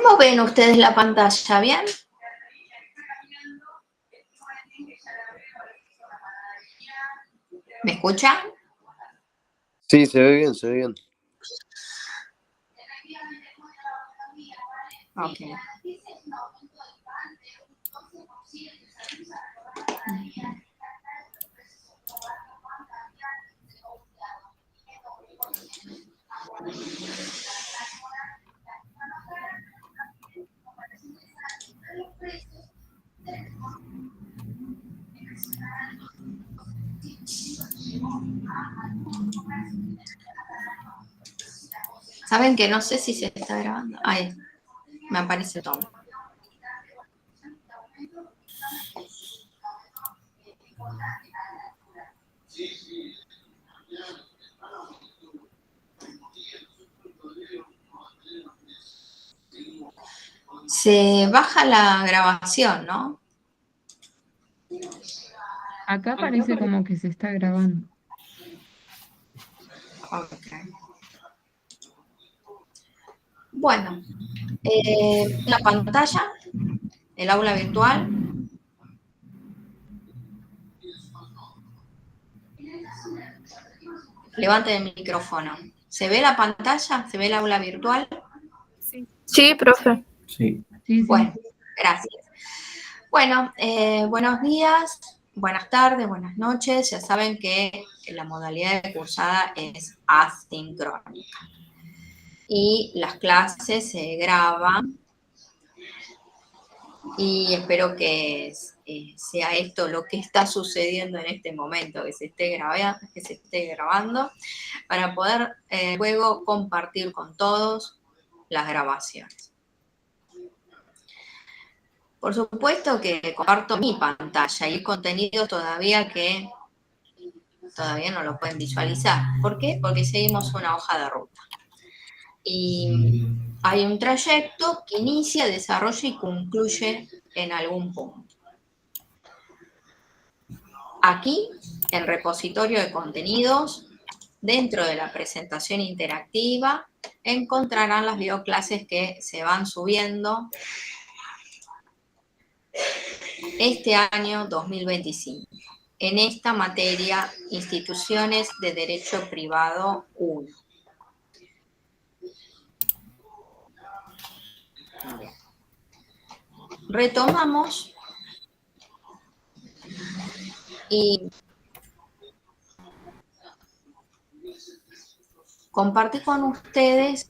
¿Cómo ven ustedes la pantalla? ¿Bien? ¿Me escuchan? Sí, se ve bien, se ve bien. Ok. ¿Saben que no sé si se está grabando? Ahí, me aparece todo. Se baja la grabación, ¿no? Acá parece como que se está grabando. Ok. Bueno, la pantalla, el aula virtual. Levanten el micrófono. ¿Se ve la pantalla? ¿Se ve el aula virtual? Sí, profe. Sí. Sí, sí. Bueno, gracias. Bueno, buenos días, buenas tardes, buenas noches. Ya saben que la modalidad de cursada es asincrónica. Y las clases se graban y espero que sea esto lo que está sucediendo en este momento, que se esté grabando, para poder luego compartir con todos las grabaciones. Por supuesto que comparto mi pantalla y hay contenido todavía que todavía no lo pueden visualizar. ¿Por qué? Porque seguimos una hoja de ruta. Y hay un trayecto que inicia, desarrolla y concluye en algún punto. Aquí, en repositorio de contenidos, dentro de la presentación interactiva, encontrarán las videoclases que se van subiendo este año 2025. En esta materia, Instituciones de Derecho Privado 1. Retomamos y compartí con ustedes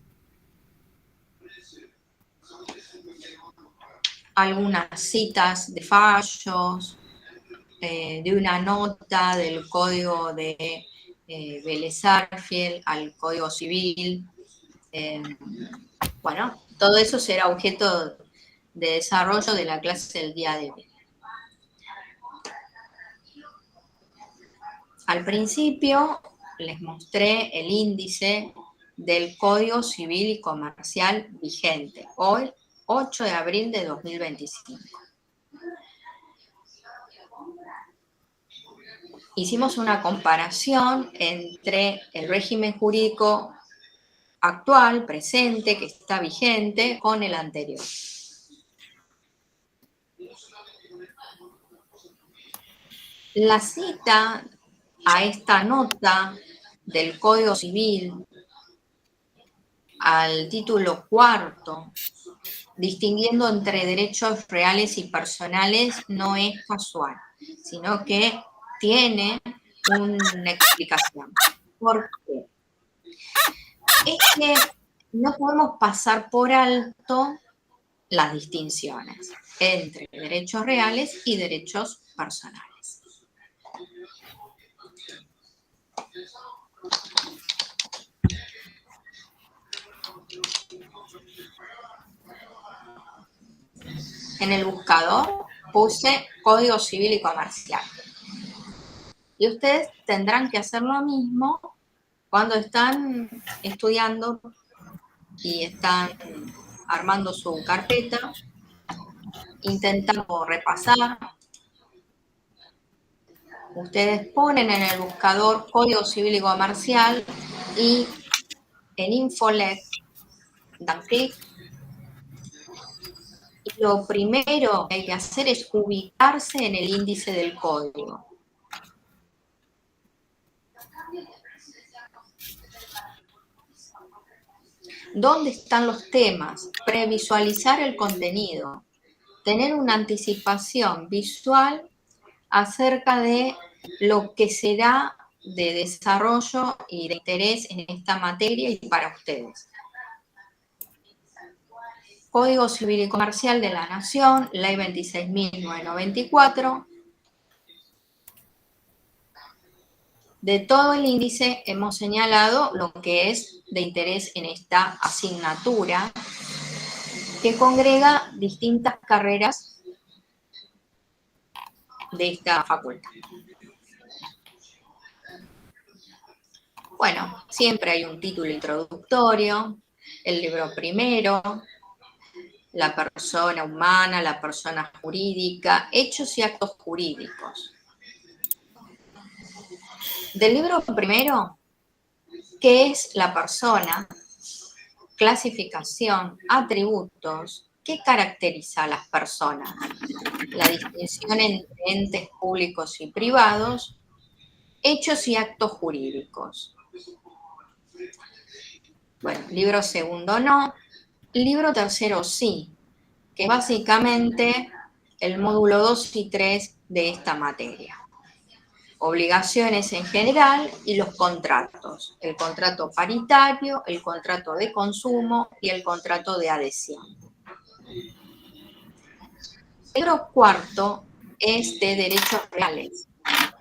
algunas citas de fallos, de una nota del Código de Vélez Sarsfield al Código Civil. Bueno, todo eso será objeto de desarrollo de la clase del día de hoy. Al principio les mostré el índice del Código Civil y Comercial vigente, hoy 8 de abril de 2025. Hicimos una comparación entre el régimen jurídico actual, presente, que está vigente, con el anterior. La cita a esta nota del Código Civil, al título cuarto, distinguiendo entre derechos reales y personales, no es casual, sino que tiene una explicación. ¿Por qué? Es que no podemos pasar por alto las distinciones entre derechos reales y derechos personales. En el buscador puse Código Civil y Comercial. Y ustedes tendrán que hacer lo mismo cuando están estudiando y están armando su carpeta, intentando repasar. Ustedes ponen en el buscador Código Civil y Comercial y en Infolec dan clic lo primero que hay que hacer es ubicarse en el índice del código. ¿Dónde están los temas? Previsualizar el contenido. Tener una anticipación visual acerca de lo que será de desarrollo y de interés en esta materia y para ustedes. Código Civil y Comercial de la Nación, Ley 26.994. De todo el índice hemos señalado lo que es de interés en esta asignatura, que congrega distintas carreras de esta facultad. Bueno, siempre hay un título introductorio, el libro primero, la persona humana, la persona jurídica, hechos y actos jurídicos. Del libro primero, ¿qué es la persona? Clasificación, atributos, ¿qué caracteriza a las personas? La distinción entre entes públicos y privados, hechos y actos jurídicos. Bueno, libro segundo no, libro tercero sí, que es básicamente el módulo 2 y 3 de esta materia. Obligaciones en general y los contratos. El contrato paritario, el contrato de consumo y el contrato de adhesión. El libro cuarto es de derechos reales.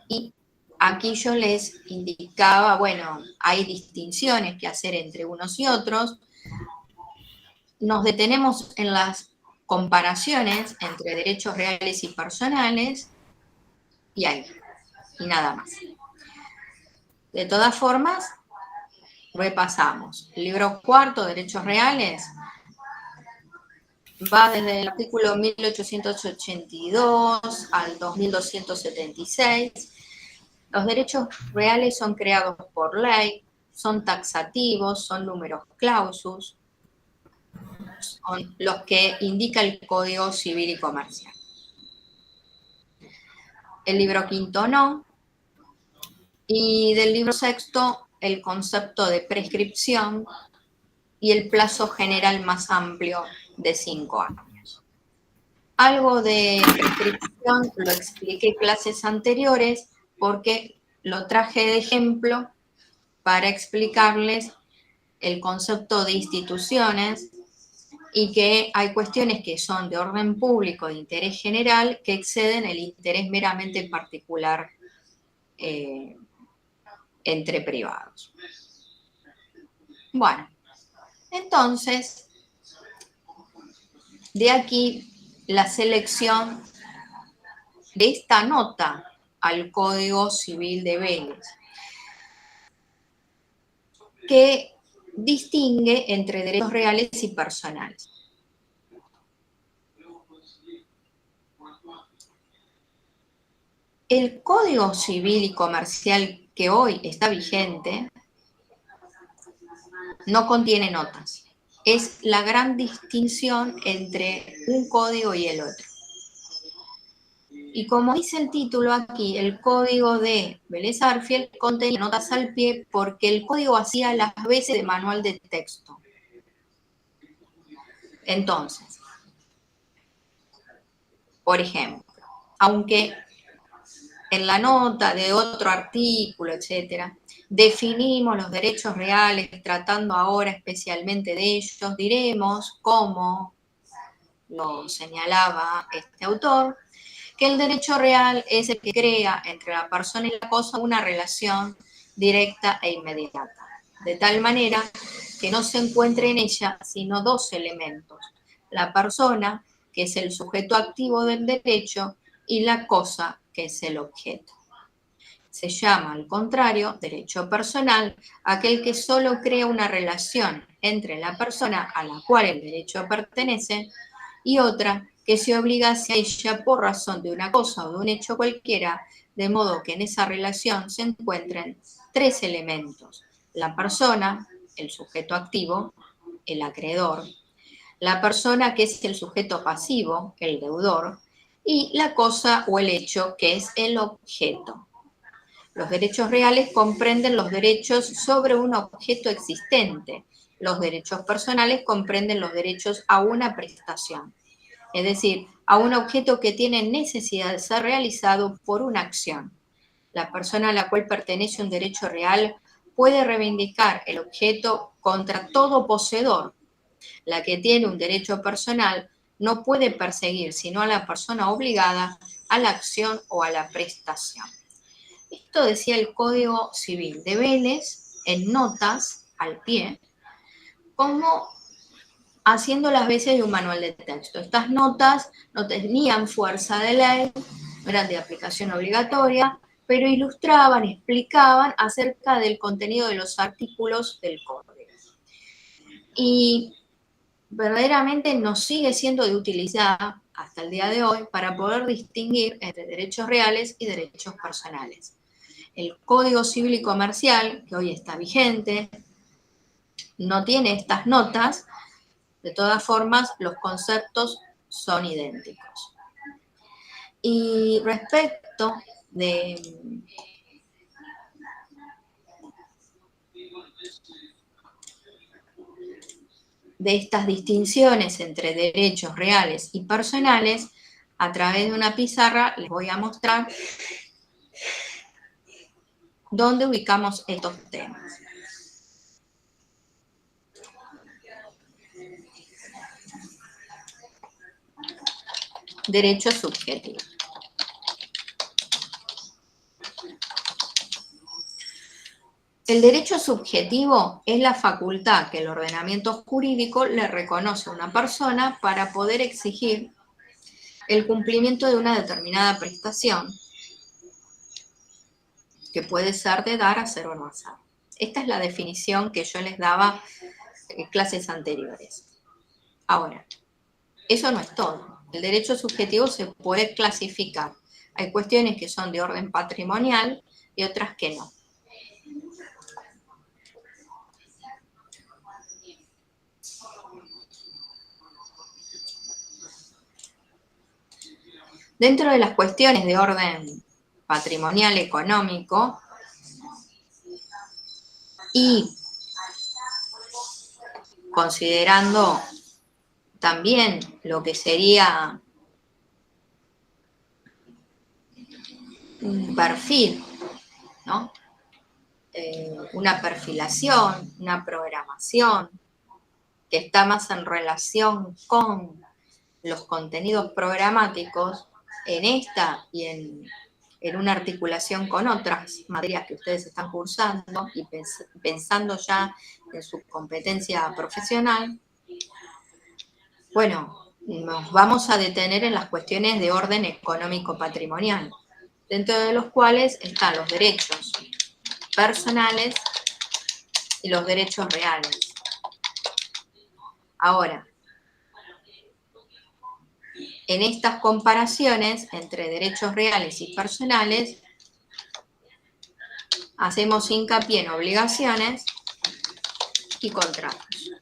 Y aquí yo les indicaba, bueno, hay distinciones que hacer entre unos y otros. Nos detenemos en las comparaciones entre derechos reales y personales y ahí, y nada más. De todas formas, repasamos. El libro cuarto, Derechos Reales, va desde el artículo 1882 al 2276. Los derechos reales son creados por ley, son taxativos, son numerus clausus, son los que indica el Código Civil y Comercial. El libro quinto no, y del libro sexto el concepto de prescripción y el plazo general más amplio de 5 años. Algo de prescripción lo expliqué en clases anteriores porque lo traje de ejemplo para explicarles el concepto de instituciones y que hay cuestiones que son de orden público, de interés general, que exceden el interés meramente particular entre privados. Bueno, entonces, de aquí la selección de esta nota al Código Civil de Vélez, que distingue entre derechos reales y personales. El Código Civil y Comercial que hoy está vigente no contiene notas. Es la gran distinción entre un código y el otro. Y como dice el título aquí, el código de Vélez Sarsfield contenía notas al pie porque el código hacía las veces de manual de texto. Entonces, por ejemplo, aunque en la nota de otro artículo, etcétera, definimos los derechos reales, tratando ahora especialmente de ellos, diremos, como lo señalaba este autor, que el derecho real es el que crea entre la persona y la cosa una relación directa e inmediata, de tal manera que no se encuentre en ella sino dos elementos: la persona, que es el sujeto activo del derecho, y la cosa, que es el objeto. Se llama, al contrario, derecho personal, aquel que solo crea una relación entre la persona a la cual el derecho pertenece y otra que se obliga hacia ella por razón de una cosa o de un hecho cualquiera, de modo que en esa relación se encuentren tres elementos: la persona, el sujeto activo, el acreedor, la persona, que es el sujeto pasivo, el deudor, y la cosa o el hecho, que es el objeto. Los derechos reales comprenden los derechos sobre un objeto existente. Los derechos personales comprenden los derechos a una prestación, es decir, a un objeto que tiene necesidad de ser realizado por una acción. La persona a la cual pertenece un derecho real puede reivindicar el objeto contra todo poseedor. La que tiene un derecho personal no puede perseguir sino a la persona obligada a la acción o a la prestación. Esto decía el Código Civil de Vélez en notas al pie, como haciendo las veces de un manual de texto. Estas notas no tenían fuerza de ley, no eran de aplicación obligatoria, pero ilustraban, explicaban acerca del contenido de los artículos del Código. Y verdaderamente nos sigue siendo de utilidad hasta el día de hoy para poder distinguir entre derechos reales y derechos personales. El Código Civil y Comercial, que hoy está vigente, no tiene estas notas. De todas formas, los conceptos son idénticos. Y respecto de estas distinciones entre derechos reales y personales, a través de una pizarra les voy a mostrar dónde ubicamos estos temas. Derecho subjetivo. El derecho subjetivo es la facultad que el ordenamiento jurídico le reconoce a una persona para poder exigir el cumplimiento de una determinada prestación, que puede ser de dar, hacer o no hacer. Esta es la definición que yo les daba en clases anteriores. Ahora, eso no es todo. El derecho subjetivo se puede clasificar. Hay cuestiones que son de orden patrimonial y otras que no. Dentro de las cuestiones de orden patrimonial económico y considerando también lo que sería un perfil, ¿no? Una perfilación, una programación que está más en relación con los contenidos programáticos en esta y en una articulación con otras materias que ustedes están cursando y pensando ya en su competencia profesional. Bueno, nos vamos a detener en las cuestiones de orden económico-patrimonial, dentro de los cuales están los derechos personales y los derechos reales. Ahora, en estas comparaciones entre derechos reales y personales, hacemos hincapié en obligaciones y contratos.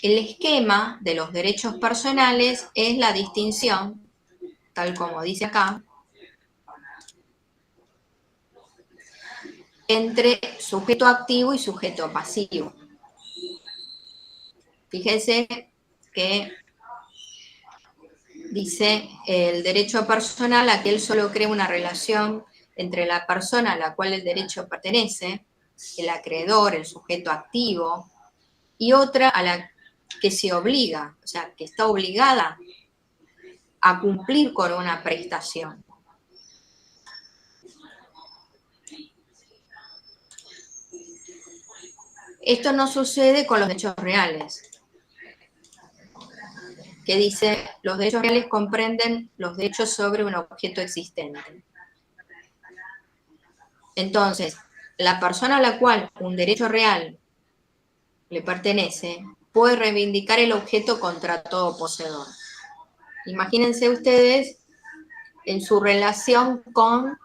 El esquema de los derechos personales es la distinción, tal como dice acá, entre sujeto activo y sujeto pasivo. Fíjense que dice el derecho personal, aquel solo crea una relación entre la persona a la cual el derecho pertenece, el acreedor, el sujeto activo, y otra a la que se obliga, o sea, que está obligada a cumplir con una prestación. Esto no sucede con los derechos reales, que dice, los derechos reales comprenden los derechos sobre un objeto existente. Entonces, la persona a la cual un derecho real le pertenece puede reivindicar el objeto contra todo poseedor. Imagínense ustedes en su relación con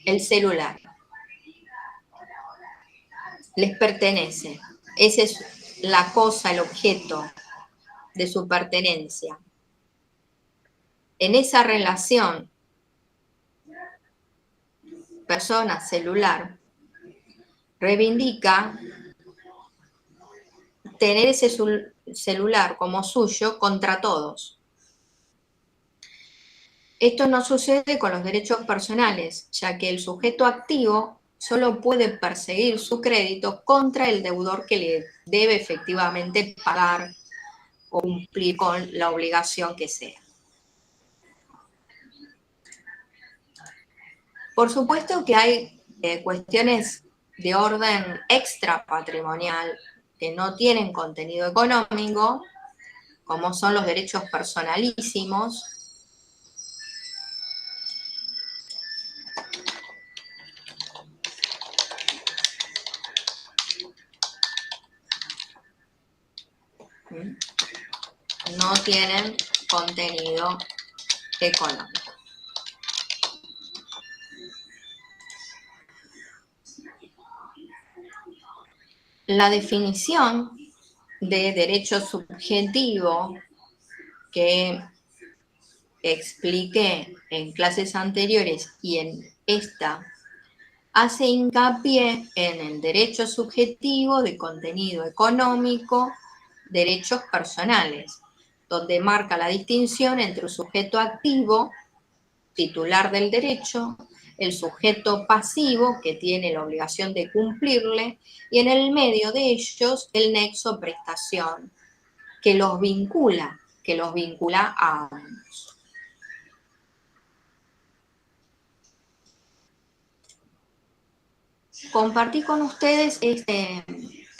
el celular. les pertenece. Esa es la cosa, el objeto de su pertenencia. En esa relación persona-celular, reivindica tener ese celular como suyo contra todos. Esto no sucede con los derechos personales, ya que el sujeto activo solo puede perseguir su crédito contra el deudor que le debe efectivamente pagar o cumplir con la obligación que sea. Por supuesto que hay cuestiones de orden extra patrimonial que no tienen contenido económico, como son los derechos personalísimos. No tienen contenido económico. La definición de derecho subjetivo que expliqué en clases anteriores y en esta hace hincapié en el derecho subjetivo de contenido económico, derechos personales, donde marca la distinción entre un sujeto activo, titular del derecho, el sujeto pasivo, que tiene la obligación de cumplirle, y en el medio de ellos el nexo prestación, que los vincula a ambos. Compartí con ustedes este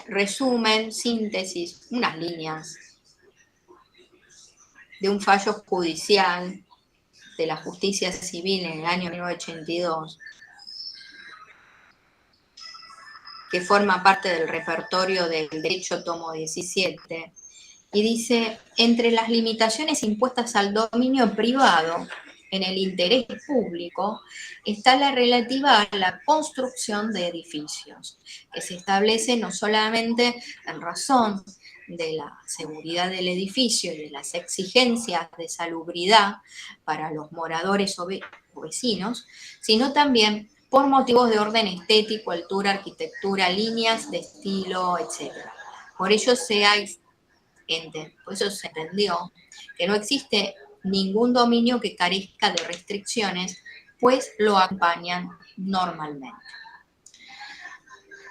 resumen, síntesis, unas líneas de un fallo judicial de la justicia civil en el año 1982, que forma parte del repertorio del derecho tomo 17, y dice: entre las limitaciones impuestas al dominio privado en el interés público está la relativa a la construcción de edificios, que se establece no solamente en razón de la seguridad del edificio y de las exigencias de salubridad para los moradores o vecinos, sino también por motivos de orden estético, altura, arquitectura, líneas de estilo, etc. Por eso se entendió que no existe ningún dominio que carezca de restricciones, pues lo acompañan normalmente.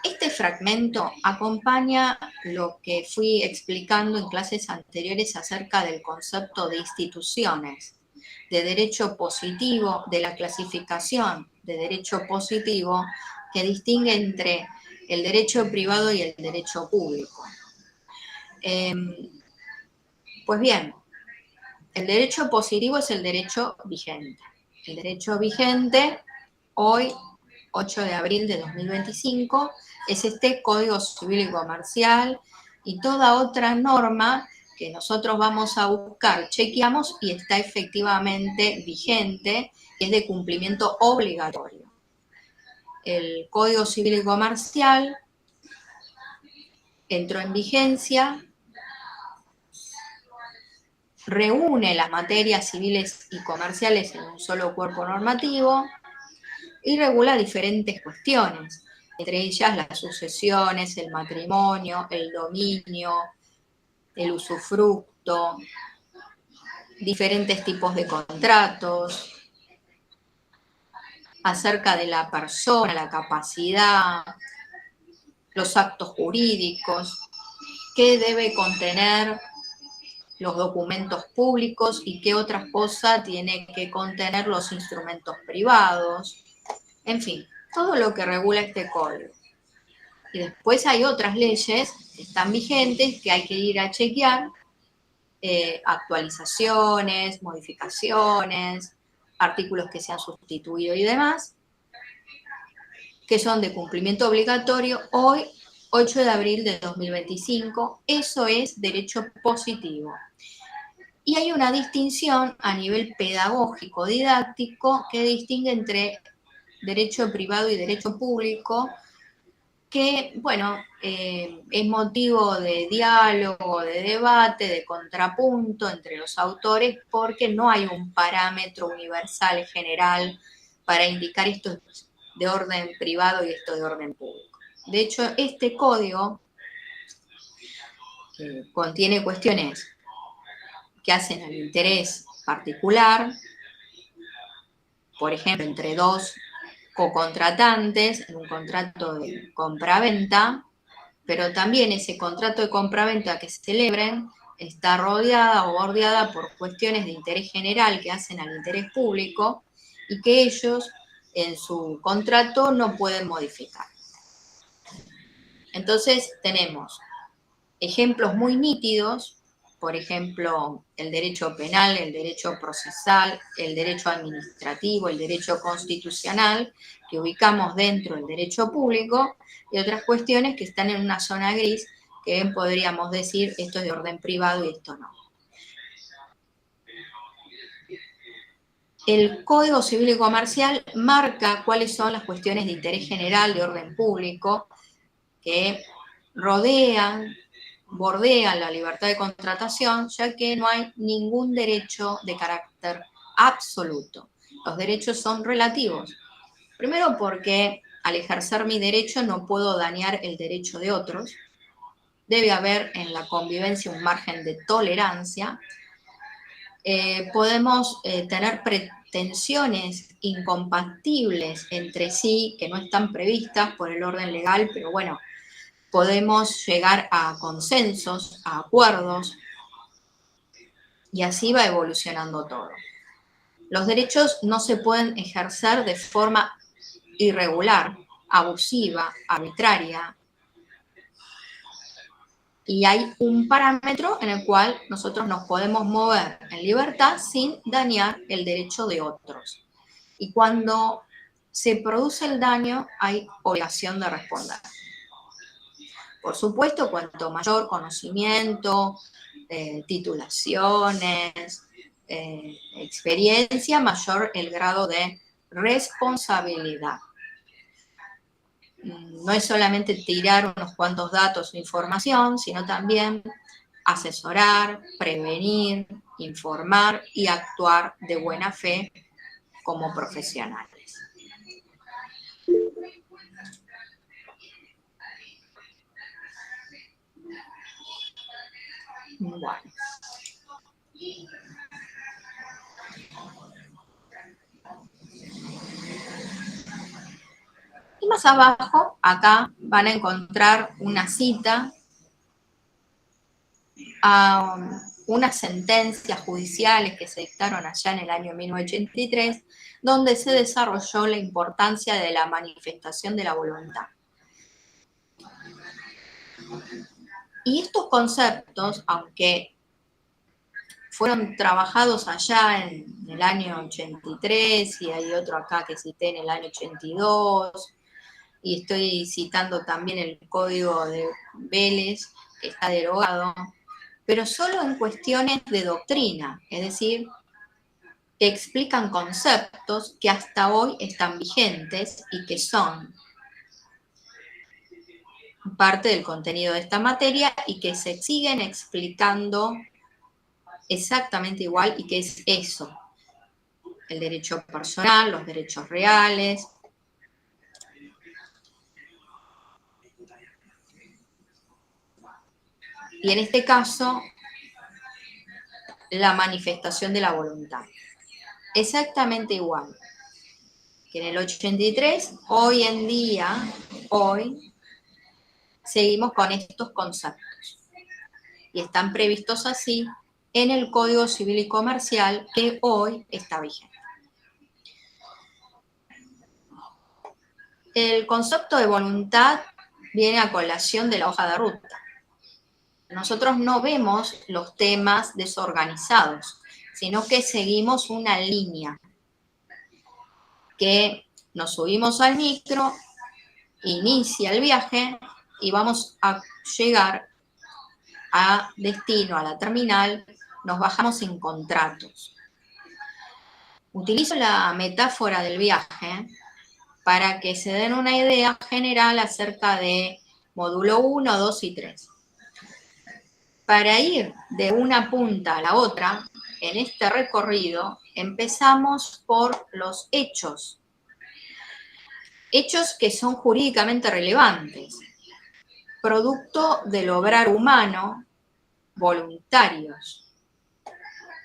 Este fragmento acompaña lo que fui explicando en clases anteriores acerca del concepto de instituciones, de derecho positivo, de la clasificación de derecho positivo que distingue entre el derecho privado y el derecho público. Pues bien, el derecho positivo es el derecho vigente. El derecho vigente, hoy, 8 de abril de 2025, es este Código Civil y Comercial y toda otra norma que nosotros vamos a buscar, chequeamos y está efectivamente vigente, es de cumplimiento obligatorio. El Código Civil y Comercial entró en vigencia, reúne las materias civiles y comerciales en un solo cuerpo normativo y regula diferentes cuestiones, entre ellas las sucesiones, el matrimonio, el dominio, el usufructo, diferentes tipos de contratos, acerca de la persona, la capacidad, los actos jurídicos, qué debe contener los documentos públicos y qué otras cosas tienen que contener los instrumentos privados, en fin, todo lo que regula este código. Y después hay otras leyes que están vigentes que hay que ir a chequear, actualizaciones, modificaciones, artículos que se han sustituido y demás, que son de cumplimiento obligatorio hoy, 8 de abril de 2025, eso es derecho positivo. Y hay una distinción a nivel pedagógico, didáctico, que distingue entre derecho privado y derecho público, que, bueno, es motivo de diálogo, de debate, de contrapunto entre los autores, porque no hay un parámetro universal general para indicar esto de orden privado y esto de orden público. De hecho, este código contiene cuestiones que hacen al interés particular, por ejemplo, entre dos cocontratantes en un contrato de compra-venta, pero también ese contrato de compra-venta que se celebren está rodeada o bordeada por cuestiones de interés general que hacen al interés público y que ellos en su contrato no pueden modificar. Entonces tenemos ejemplos muy nítidos, por ejemplo, el derecho penal, el derecho procesal, el derecho administrativo, el derecho constitucional, que ubicamos dentro del derecho público, y otras cuestiones que están en una zona gris, que podríamos decir esto es de orden privado y esto no. El Código Civil y Comercial marca cuáles son las cuestiones de interés general, de orden público, que bordean la libertad de contratación, ya que no hay ningún derecho de carácter absoluto. Los derechos son relativos. Primero porque al ejercer mi derecho no puedo dañar el derecho de otros. Debe haber en la convivencia un margen de tolerancia. Podemos tener pretensiones incompatibles entre sí que no están previstas por el orden legal, pero bueno, podemos llegar a consensos, a acuerdos, y así va evolucionando todo. Los derechos no se pueden ejercer de forma irregular, abusiva, arbitraria, y hay un parámetro en el cual nosotros nos podemos mover en libertad sin dañar el derecho de otros. Y cuando se produce el daño, hay obligación de responder. Por supuesto, cuanto mayor conocimiento, titulaciones, experiencia, mayor el grado de responsabilidad. No es solamente tirar unos cuantos datos o información, sino también asesorar, prevenir, informar y actuar de buena fe como profesionales. Bueno. Y más abajo, acá, van a encontrar una cita a unas sentencias judiciales que se dictaron allá en el año 1983, donde se desarrolló la importancia de la manifestación de la voluntad. Y estos conceptos, aunque fueron trabajados allá en el año 83, y hay otro acá que cité en el año 82, y estoy citando también el Código de Vélez, que está derogado, pero solo en cuestiones de doctrina, es decir, que explican conceptos que hasta hoy están vigentes y que son parte del contenido de esta materia y que se siguen explicando exactamente igual, y que es eso: el derecho personal, los derechos reales. Y en este caso, la manifestación de la voluntad. Exactamente igual que en el 83, hoy en día, seguimos con estos conceptos. Y están previstos así en el Código Civil y Comercial, que hoy está vigente. El concepto de voluntad viene a colación de la hoja de ruta. Nosotros no vemos los temas desorganizados, sino que seguimos una línea, que nos subimos al micro, inicia el viaje y vamos a llegar a destino, a la terminal, nos bajamos sin contratos. Utilizo la metáfora del viaje para que se den una idea general acerca de módulo 1, 2 y 3. Para ir de una punta a la otra, en este recorrido, empezamos por los hechos. Hechos que son jurídicamente relevantes, producto del obrar humano, voluntarios.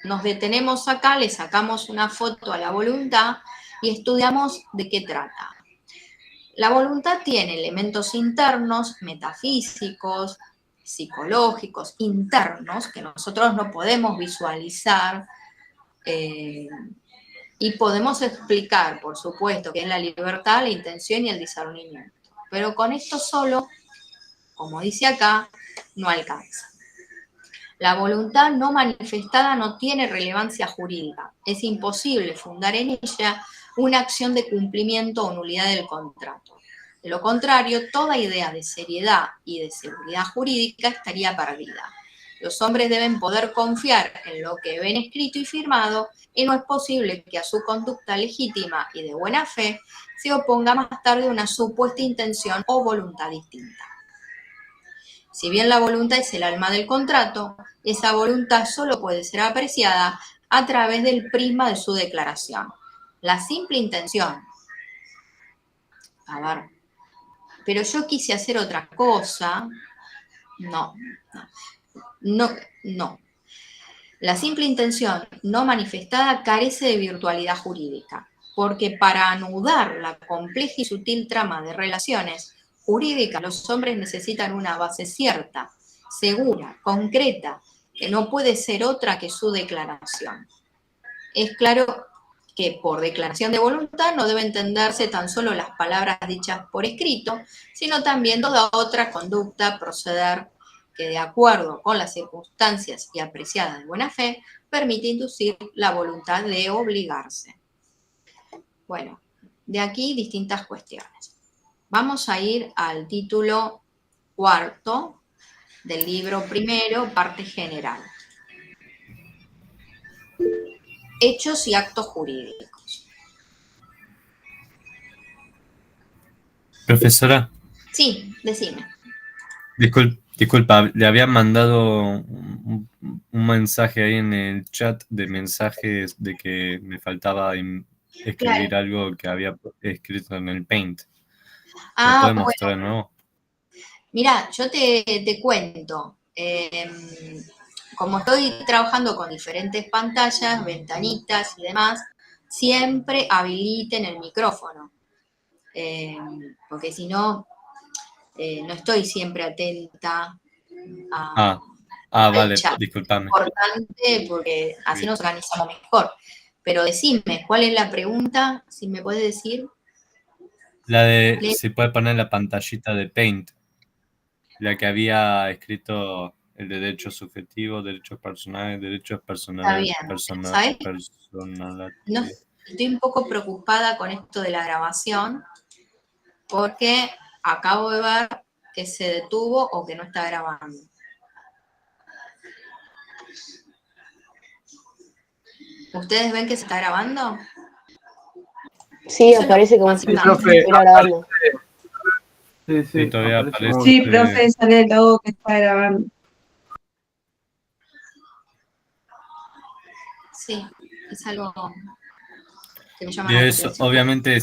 Nos detenemos acá, le sacamos una foto a la voluntad y estudiamos de qué trata. La voluntad tiene elementos internos, metafísicos, psicológicos, internos, que nosotros no podemos visualizar y podemos explicar, por supuesto, que es la libertad, la intención y el discernimiento. Pero con esto solo, como dice acá, no alcanza. La voluntad no manifestada no tiene relevancia jurídica. Es imposible fundar en ella una acción de cumplimiento o nulidad del contrato. De lo contrario, toda idea de seriedad y de seguridad jurídica estaría perdida. Los hombres deben poder confiar en lo que ven escrito y firmado, y no es posible que a su conducta legítima y de buena fe se oponga más tarde una supuesta intención o voluntad distinta. Si bien la voluntad es el alma del contrato, esa voluntad solo puede ser apreciada a través del prisma de su declaración. La simple intención. A ver, pero yo quise hacer otra cosa. No. La simple intención no manifestada carece de virtualidad jurídica, porque para anudar la compleja y sutil trama de relaciones jurídicas, los hombres necesitan una base cierta, segura, concreta, que no puede ser otra que su declaración. Es claro que por declaración de voluntad no debe entenderse tan solo las palabras dichas por escrito, sino también toda otra conducta, proceder, que de acuerdo con las circunstancias y apreciada de buena fe, permite inducir la voluntad de obligarse. Bueno, de aquí distintas cuestiones. Vamos a ir al título cuarto del libro primero, parte general. Hechos y actos jurídicos. Profesora, Sí, decime. disculpa, le había mandado un mensaje ahí en el chat de mensajes de que me faltaba escribir algo que había escrito en el Paint. ¿Lo puede mostrar de nuevo? Mira, yo te cuento. Como estoy trabajando con diferentes pantallas, ventanitas y demás, siempre habiliten el micrófono. Porque si no, no estoy siempre atenta al vale, chat. discúlpame. Es importante porque así nos organizamos mejor. Pero decime, ¿cuál es la pregunta? Si me puedes decir. La de si puede poner la pantallita de Paint. La que había escrito el de derechos subjetivos, derechos personales, derechos personales. Está bien. ¿Sabes? No, estoy un poco preocupada con esto de la grabación porque acabo de ver que se detuvo o que no está grabando. ¿Ustedes ven que se está grabando? Sí, aparece como si estuviera grabando. Sí, todavía aparece. Sí, profe, sale el logo que está grabando. Sí, es algo que me llama Y la eso, atención. obviamente,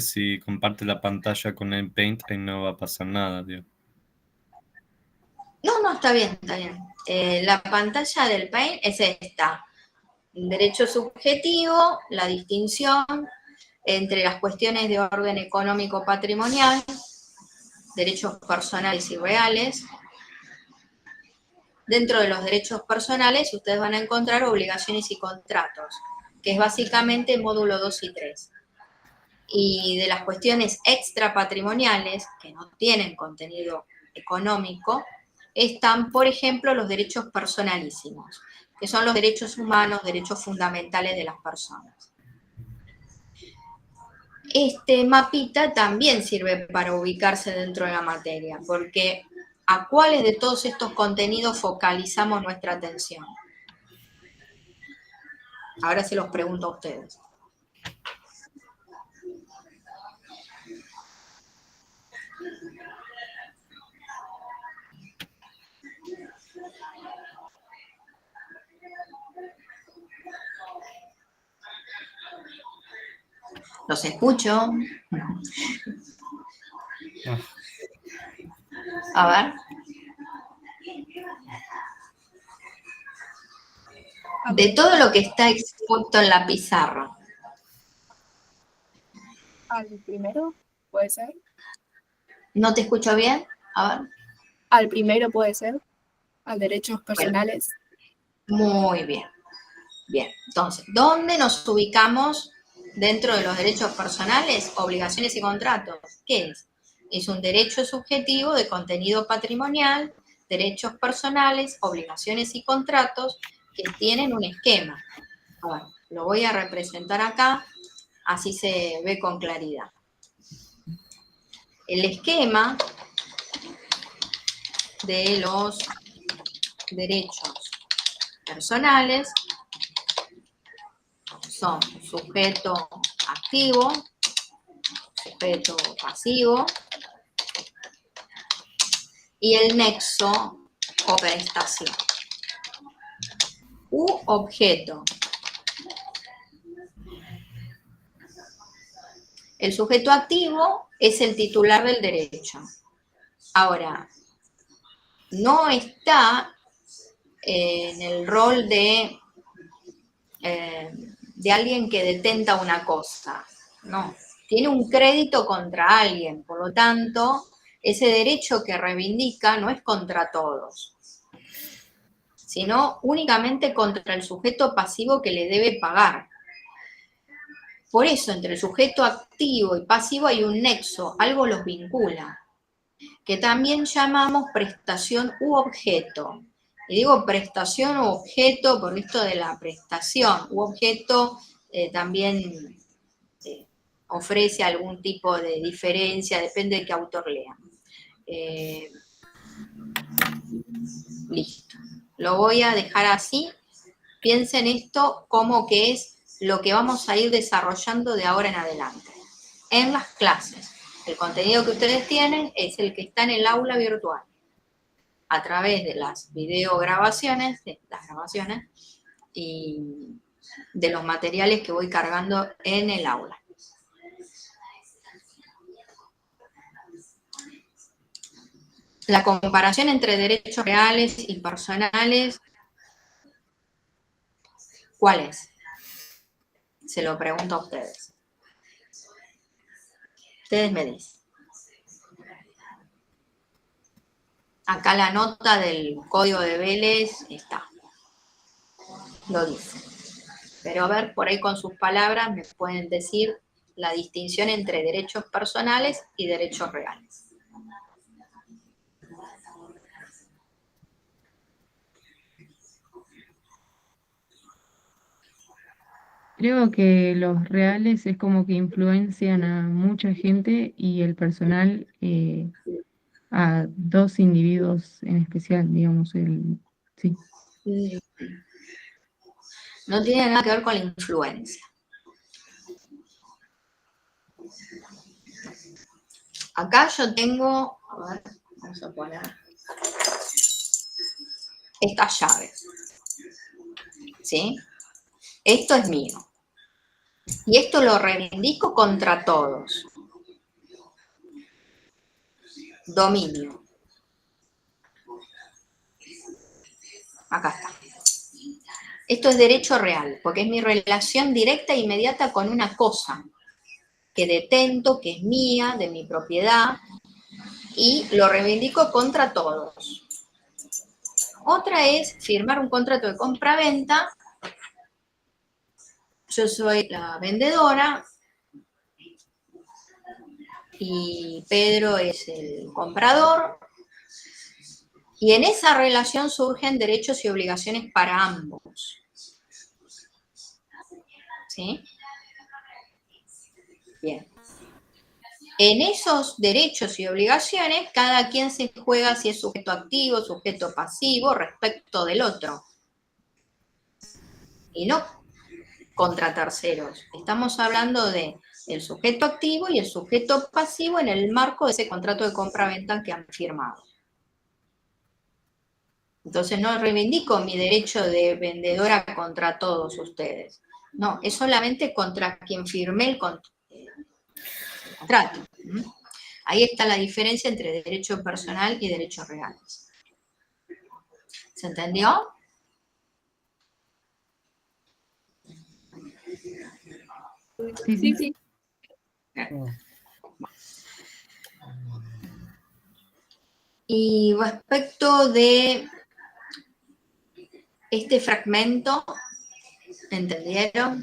si comparte la pantalla con el Paint, ahí no va a pasar nada, tío. No, está bien, está bien. La pantalla del Paint es esta. Derecho subjetivo, la distinción entre las cuestiones de orden económico patrimonial, derechos personales y reales. Dentro de los derechos personales ustedes van a encontrar obligaciones y contratos, que es básicamente el módulo 2 y 3. Y de las cuestiones extrapatrimoniales, que no tienen contenido económico, están, por ejemplo, los derechos personalísimos, que son los derechos humanos, derechos fundamentales de las personas. Este mapita también sirve para ubicarse dentro de la materia, porque ¿a cuáles de todos estos contenidos focalizamos nuestra atención? Ahora se los pregunto a ustedes. Los escucho. A ver. De todo lo que está expuesto en la pizarra. Al primero, puede ser. ¿No te escucho bien? A ver. Al primero puede ser. Al derechos personales. Muy bien. Bien. Entonces, ¿dónde nos ubicamos dentro de los derechos personales, obligaciones y contratos? ¿Qué es? Es un derecho subjetivo de contenido patrimonial, derechos personales, obligaciones y contratos que tienen un esquema. A ver, lo voy a representar acá, así se ve con claridad. El esquema de los derechos personales son sujeto activo, sujeto pasivo y el nexo o prestación. U objeto. El sujeto activo es el titular del derecho. Ahora, no está en el rol de alguien que detenta una cosa, no. Tiene un crédito contra alguien, por lo tanto, ese derecho que reivindica no es contra todos, sino únicamente contra el sujeto pasivo que le debe pagar. Por eso, entre el sujeto activo y pasivo hay un nexo, algo los vincula, que también llamamos prestación u objeto. Y digo prestación u objeto por esto de la prestación. U objeto también ofrece algún tipo de diferencia, depende de qué autor lea. Listo. Lo voy a dejar así. Piensen esto como que es lo que vamos a ir desarrollando de ahora en adelante. En las clases, el contenido que ustedes tienen es el que está en el aula virtual, a través de las videograbaciones, y de los materiales que voy cargando en el aula. La comparación entre derechos reales y personales, ¿cuál es? Se lo pregunto a ustedes. Ustedes me dicen. Acá la nota del código de Vélez está. Lo dice. Pero a ver, por ahí con sus palabras me pueden decir la distinción entre derechos personales y derechos reales. Creo que los reales es como que influencian a mucha gente y el personal a dos individuos en especial, digamos, sí. No tiene nada que ver con la influencia. Acá yo tengo, a ver, vamos a poner estas llaves, ¿sí? Esto es mío. Y esto lo reivindico contra todos. Dominio. Acá está. Esto es derecho real, porque es mi relación directa e inmediata con una cosa que detento, que es mía, de mi propiedad, y lo reivindico contra todos. Otra es firmar un contrato de compra-venta. Yo soy la vendedora y Pedro es el comprador. Y en esa relación surgen derechos y obligaciones para ambos. ¿Sí? Bien. En esos derechos y obligaciones, cada quien se juega si es sujeto activo, sujeto pasivo, respecto del otro. Y no contra terceros. Estamos hablando de el sujeto activo y el sujeto pasivo en el marco de ese contrato de compra-venta que han firmado. Entonces no reivindico mi derecho de vendedora contra todos ustedes. No, es solamente contra quien firmé contrato. Ahí está la diferencia entre derecho personal y derechos reales. ¿Se entendió? Sí, Sí, sí. sí. Y respecto de este fragmento, ¿entendieron?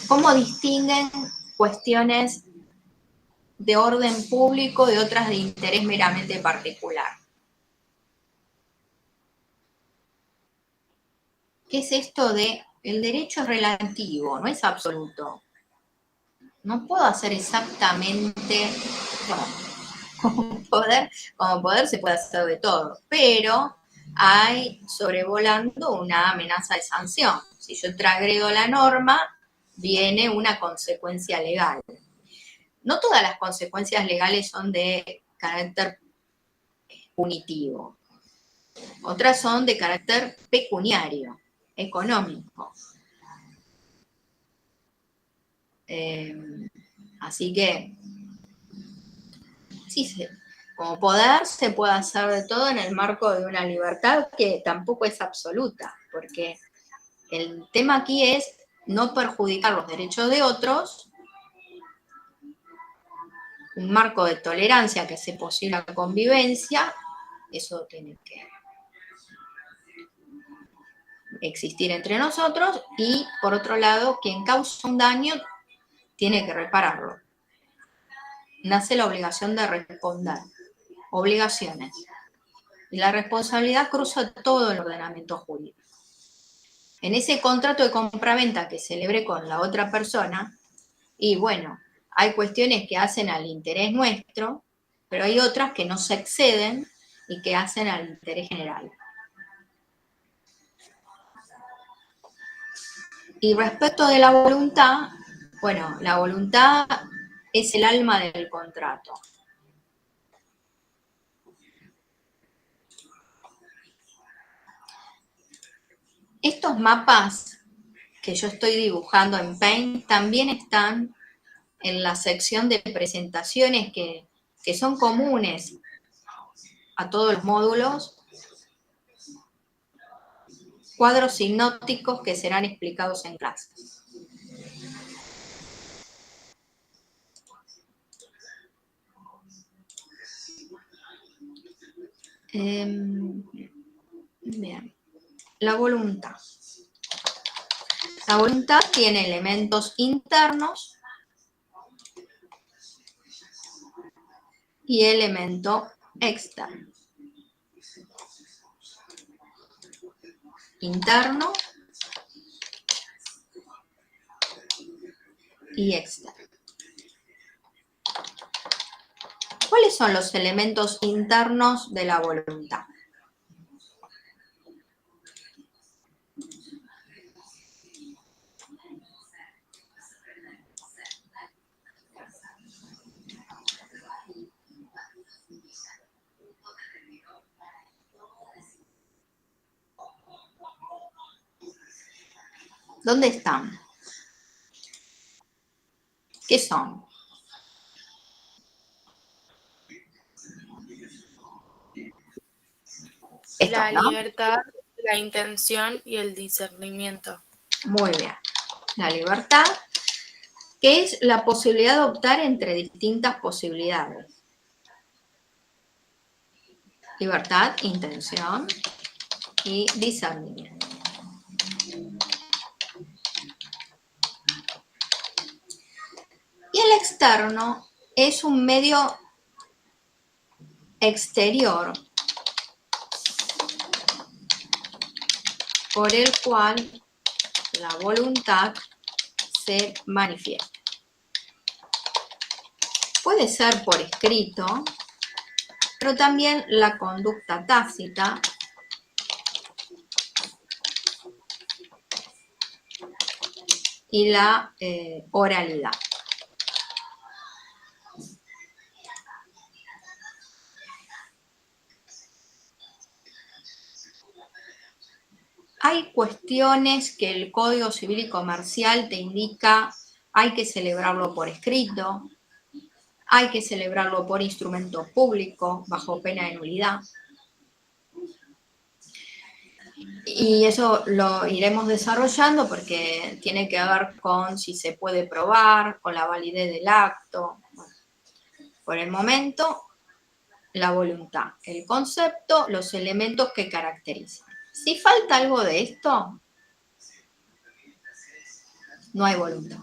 ¿Cómo distinguen cuestiones de orden público de otras de interés meramente particular? ¿Qué es esto de el derecho es relativo, no es absoluto? No puedo hacer exactamente como poder se puede hacer de todo, pero hay sobrevolando una amenaza de sanción. Si yo transgredo la norma, viene una consecuencia legal. No todas las consecuencias legales son de carácter punitivo. Otras son de carácter pecuniario, económico. Así que, sí, como poder se puede hacer de todo en el marco de una libertad que tampoco es absoluta, porque el tema aquí es no perjudicar los derechos de otros, un marco de tolerancia que hace posible la convivencia, eso tiene que existir entre nosotros, y por otro lado, quien causa un daño tiene que repararlo. Nace la obligación de responder, obligaciones. Y la responsabilidad cruza todo el ordenamiento jurídico. En ese contrato de compraventa que celebré con la otra persona, y bueno, hay cuestiones que hacen al interés nuestro, pero hay otras que no se exceden y que hacen al interés general. Y respecto de la voluntad, bueno, la voluntad es el alma del contrato. Estos mapas que yo estoy dibujando en Paint también están en la sección de presentaciones que son comunes a todos los módulos, cuadros sinópticos que serán explicados en clase. Bien. La voluntad. La voluntad tiene elementos internos y elemento externo. Interno y externo. ¿Cuáles son los elementos internos de la voluntad? ¿Dónde están? ¿Qué son? Esto, La ¿no? libertad, la intención y el discernimiento. Muy bien. La libertad, que es la posibilidad de optar entre distintas posibilidades. Libertad, intención y discernimiento. Y el externo es un medio exterior por el cual la voluntad se manifiesta. Puede ser por escrito, pero también la conducta tácita y la oralidad. Hay cuestiones que el Código Civil y Comercial te indica hay que celebrarlo por escrito, hay que celebrarlo por instrumento público, bajo pena de nulidad. Y eso lo iremos desarrollando porque tiene que ver con si se puede probar, con la validez del acto. Bueno, por el momento, la voluntad, el concepto, los elementos que caracterizan. Si falta algo de esto, no hay voluntad.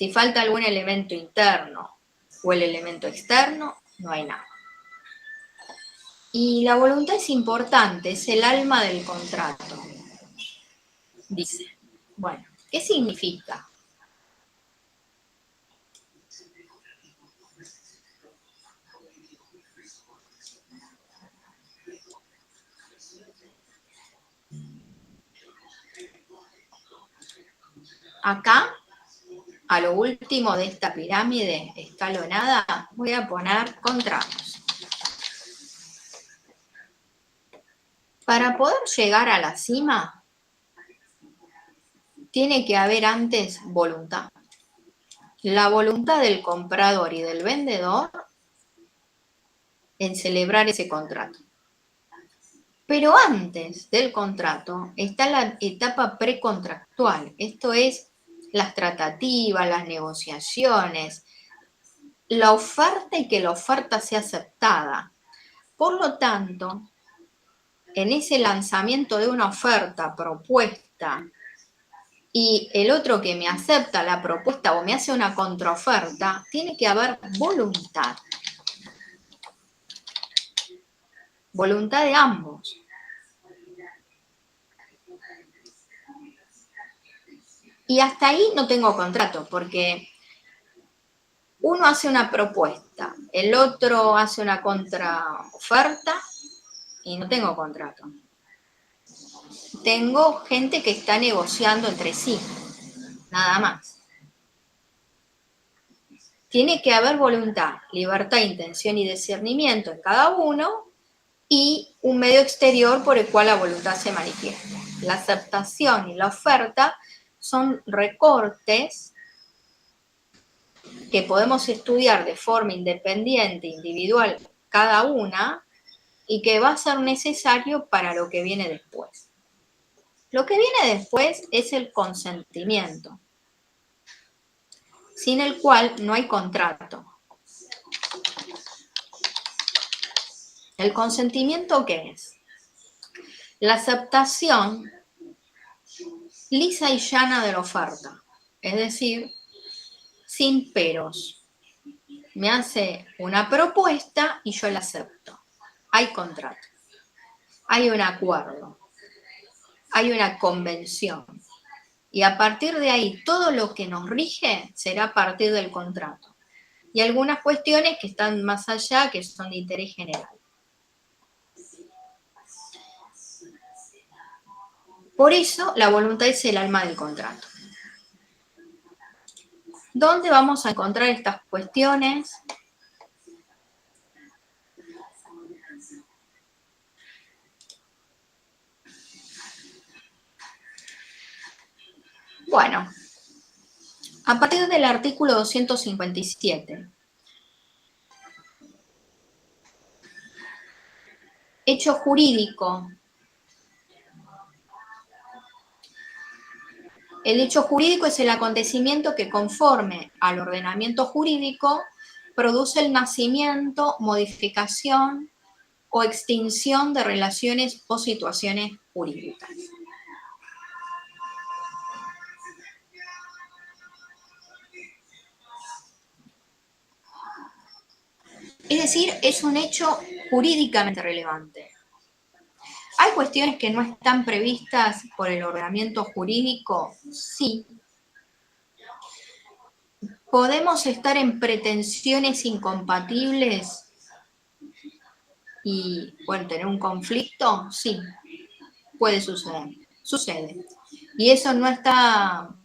Si falta algún elemento interno o el elemento externo, no hay nada. Y la voluntad es importante, es el alma del contrato. Dice, bueno, ¿qué significa? Acá, a lo último de esta pirámide escalonada, voy a poner contratos. Para poder llegar a la cima, tiene que haber antes voluntad. La voluntad del comprador y del vendedor en celebrar ese contrato. Pero antes del contrato está la etapa precontractual. Esto es las tratativas, las negociaciones, la oferta y que la oferta sea aceptada. Por lo tanto, en ese lanzamiento de una oferta, propuesta, y el otro que me acepta la propuesta o me hace una contraoferta, tiene que haber voluntad. Voluntad de ambos. Y hasta ahí no tengo contrato, porque uno hace una propuesta, el otro hace una contraoferta y no tengo contrato. Tengo gente que está negociando entre sí, nada más. Tiene que haber voluntad, libertad, intención y discernimiento en cada uno y un medio exterior por el cual la voluntad se manifiesta. La aceptación y la oferta son recortes que podemos estudiar de forma independiente, individual, cada una, y que va a ser necesario para lo que viene después. Lo que viene después es el consentimiento, sin el cual no hay contrato. ¿El consentimiento qué es? La aceptación lisa y llana de la oferta, es decir, sin peros. Me hace una propuesta y yo la acepto. Hay contrato, hay un acuerdo, hay una convención. Y a partir de ahí, todo lo que nos rige será a partir del contrato. Y algunas cuestiones que están más allá, que son de interés general. Por eso, la voluntad es el alma del contrato. ¿Dónde vamos a encontrar estas cuestiones? Bueno, a partir del artículo 257, hecho jurídico. El hecho jurídico es el acontecimiento que, conforme al ordenamiento jurídico, produce el nacimiento, modificación o extinción de relaciones o situaciones jurídicas. Es decir, es un hecho jurídicamente relevante. ¿Hay cuestiones que no están previstas por el ordenamiento jurídico? Sí. ¿Podemos estar en pretensiones incompatibles y, bueno, tener un conflicto? Sí, puede suceder. Sucede. Y eso no está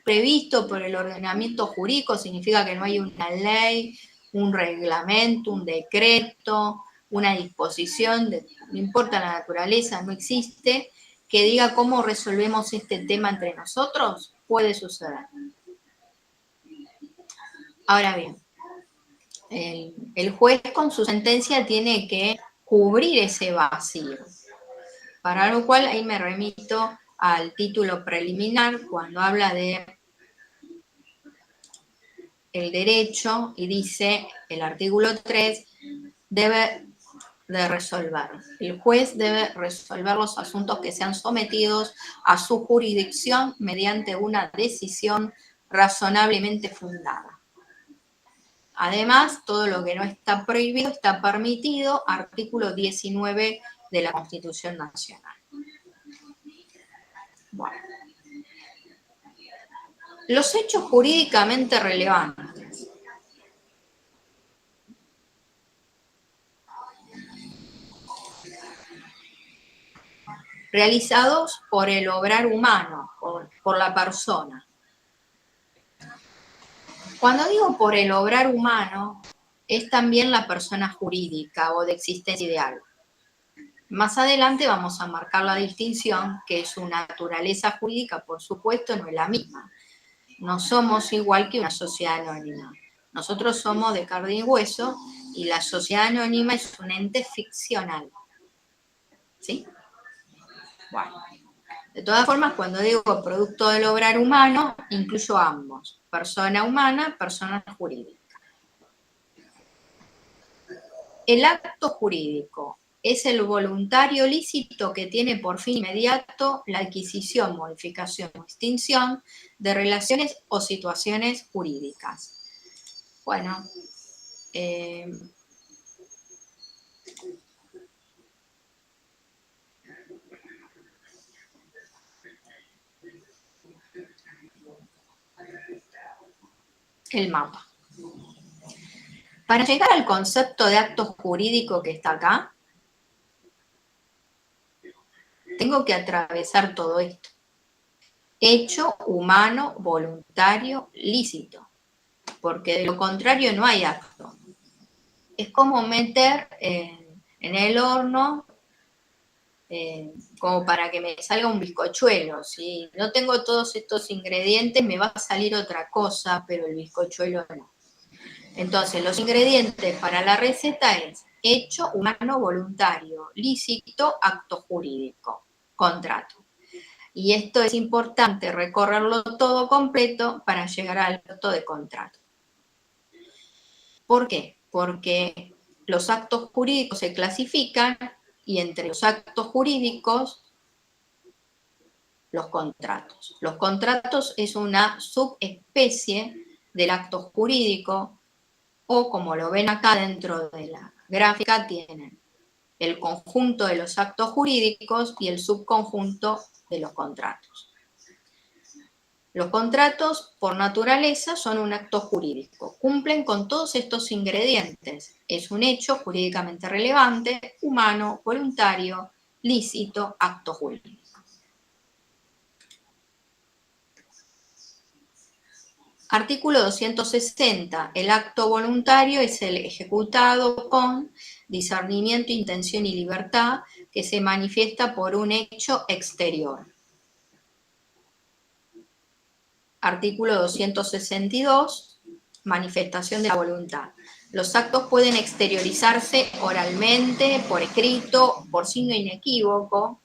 previsto por el ordenamiento jurídico, significa que no hay una ley, un reglamento, un decreto, una disposición, no importa la naturaleza, no existe, que diga cómo resolvemos este tema entre nosotros. puede suceder. Ahora bien, el juez con su sentencia tiene que cubrir ese vacío, para lo cual ahí me remito al título preliminar cuando habla de el derecho y dice el artículo 3 debe de resolver. El juez debe resolver los asuntos que sean sometidos a su jurisdicción mediante una decisión razonablemente fundada. Además, todo lo que no está prohibido está permitido, artículo 19 de la Constitución Nacional. Bueno. Los hechos jurídicamente relevantes. Realizados por el obrar humano, por la persona. Cuando digo por el obrar humano, es también la persona jurídica o de existencia ideal. Más adelante vamos a marcar la distinción que su naturaleza jurídica, por supuesto, no es la misma. No somos igual que una sociedad anónima. Nosotros somos de carne y hueso y la sociedad anónima es un ente ficcional. ¿Sí? Bueno. De todas formas, cuando digo producto del obrar humano, incluyo ambos. Persona humana, persona jurídica. El acto jurídico es el voluntario lícito que tiene por fin inmediato la adquisición, modificación o extinción de relaciones o situaciones jurídicas. Bueno, el mapa. Para llegar al concepto de acto jurídico que está acá, tengo que atravesar todo esto. Hecho humano, voluntario, lícito. Porque de lo contrario no hay acto. Es como meter en el horno como para que me salga un bizcochuelo. Si no tengo todos estos ingredientes, me va a salir otra cosa, pero el bizcochuelo no. Entonces, los ingredientes para la receta es hecho humano, voluntario, lícito, acto jurídico, contrato. Y esto es importante recorrerlo todo completo para llegar al acto de contrato. ¿Por qué? Porque los actos jurídicos se clasifican y entre los actos jurídicos, los contratos. Los contratos es una subespecie del acto jurídico o, como lo ven acá dentro de la gráfica, tienen el conjunto de los actos jurídicos y el subconjunto de los contratos. Los contratos, por naturaleza, son un acto jurídico. Cumplen con todos estos ingredientes. Es un hecho jurídicamente relevante, humano, voluntario, lícito, acto jurídico. Artículo 260. El acto voluntario es el ejecutado con discernimiento, intención y libertad que se manifiesta por un hecho exterior. Artículo 262, manifestación de la voluntad. Los actos pueden exteriorizarse oralmente, por escrito, por signo inequívoco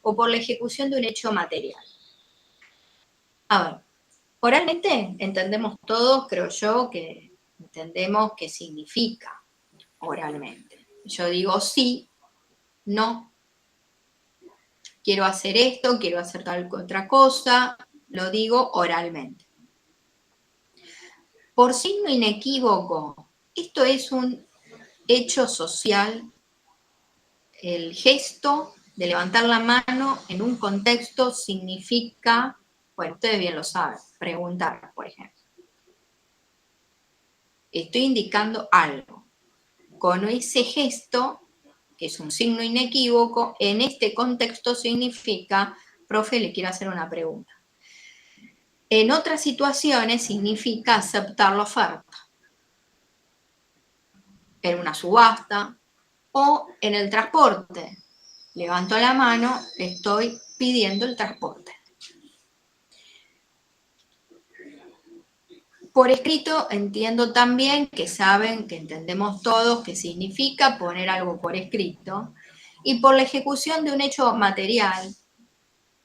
o por la ejecución de un hecho material. A ver, oralmente entendemos todos, creo yo, que entendemos qué significa oralmente. Yo digo sí, no, quiero hacer esto, quiero hacer tal otra cosa, lo digo oralmente. Por signo inequívoco, esto es un hecho social, el gesto de levantar la mano en un contexto significa, bueno, ustedes bien lo saben, preguntar, por ejemplo. Estoy indicando algo. Con ese gesto, que es un signo inequívoco, en este contexto significa, profe, le quiero hacer una pregunta. En otras situaciones significa aceptar la oferta. En una subasta o en el transporte. Levanto la mano, estoy pidiendo el transporte. Por escrito entiendo también que saben, que entendemos todos qué significa poner algo por escrito. Y por la ejecución de un hecho material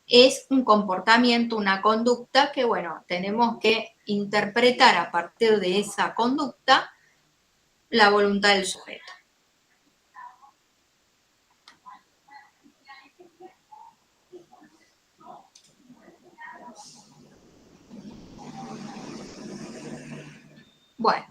es un comportamiento, una conducta que, bueno, tenemos que interpretar a partir de esa conducta la voluntad del sujeto. Bueno.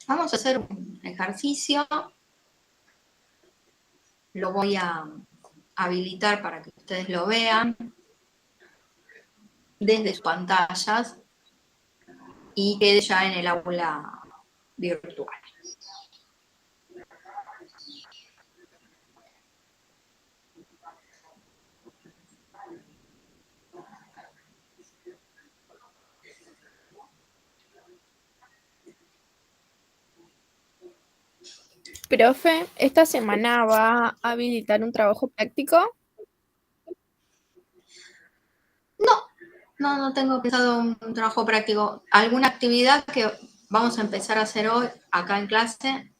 Vamos a hacer un ejercicio. Lo voy a habilitar para que ustedes lo vean desde sus pantallas y quede ya en el aula virtual. Profe, ¿esta semana va a habilitar un trabajo práctico? No tengo pensado un trabajo práctico. ¿Alguna actividad que vamos a empezar a hacer hoy acá en clase?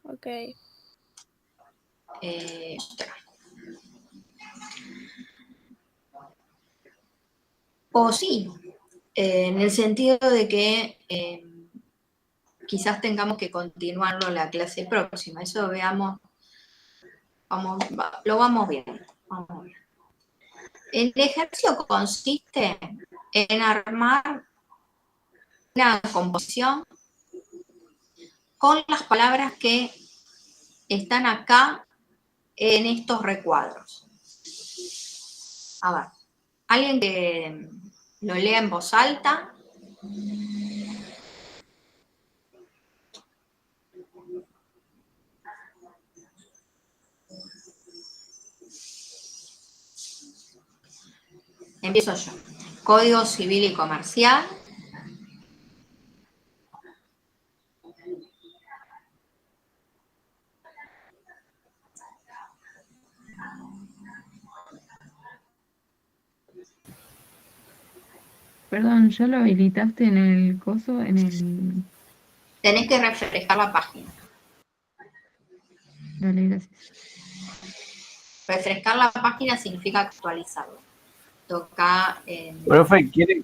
Ok. O sí, en el sentido de que quizás tengamos que continuarlo la clase próxima. Eso veamos, lo vamos viendo. El ejercicio consiste en armar una composición con las palabras que están acá en estos recuadros. A ver, alguien que lo lea en voz alta. Empiezo yo. Código Civil y Comercial. Perdón, ¿ya lo habilitaste en el coso? En el... Tenés que refrescar la página. Dale, gracias. Refrescar la página significa actualizarlo. Toca en... Profe, ¿quiere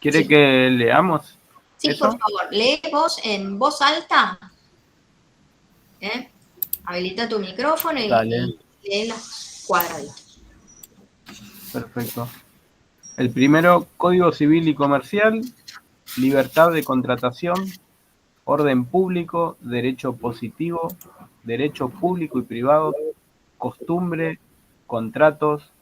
Sí. que leamos? Sí, ¿Eso? por favor, lee vos en voz alta. Habilita tu micrófono y lee los cuadraditos. Perfecto. El primero, Código Civil y Comercial, libertad de contratación, orden público, derecho positivo, derecho público y privado, costumbre, contratos,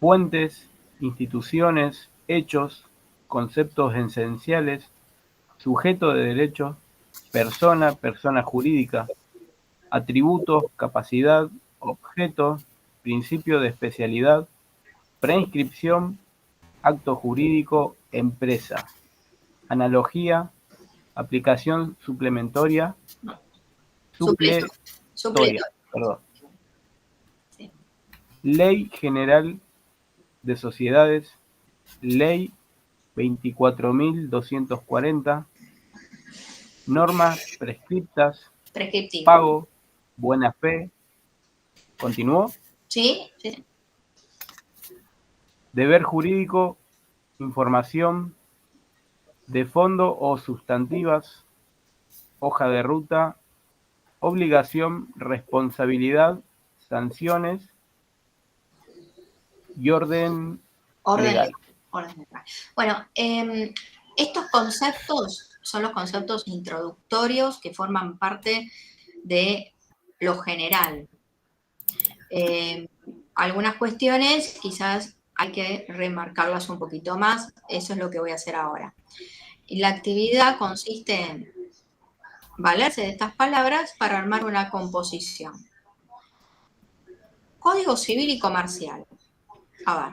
fuentes, instituciones, hechos, conceptos esenciales, sujeto de derecho, persona, persona jurídica, atributos, capacidad, objeto, principio de especialidad, preinscripción, acto jurídico, empresa, analogía, aplicación suplementaria, Supletorio. perdón. Sí. Ley General de Sociedades, Ley 24.240, normas prescriptas, Prescriptivo. pago, buena fe. ¿Continuó? ¿Sí? Sí. Deber jurídico, información de fondo o sustantivas, hoja de ruta, obligación, responsabilidad, sanciones y orden legal. Orden legal. Bueno, estos conceptos son los conceptos introductorios que forman parte de lo general. Algunas cuestiones quizás hay que remarcarlas un poquito más, eso es lo que voy a hacer ahora. Y la actividad consiste en valerse de estas palabras para armar una composición. Código Civil y Comercial. A ver,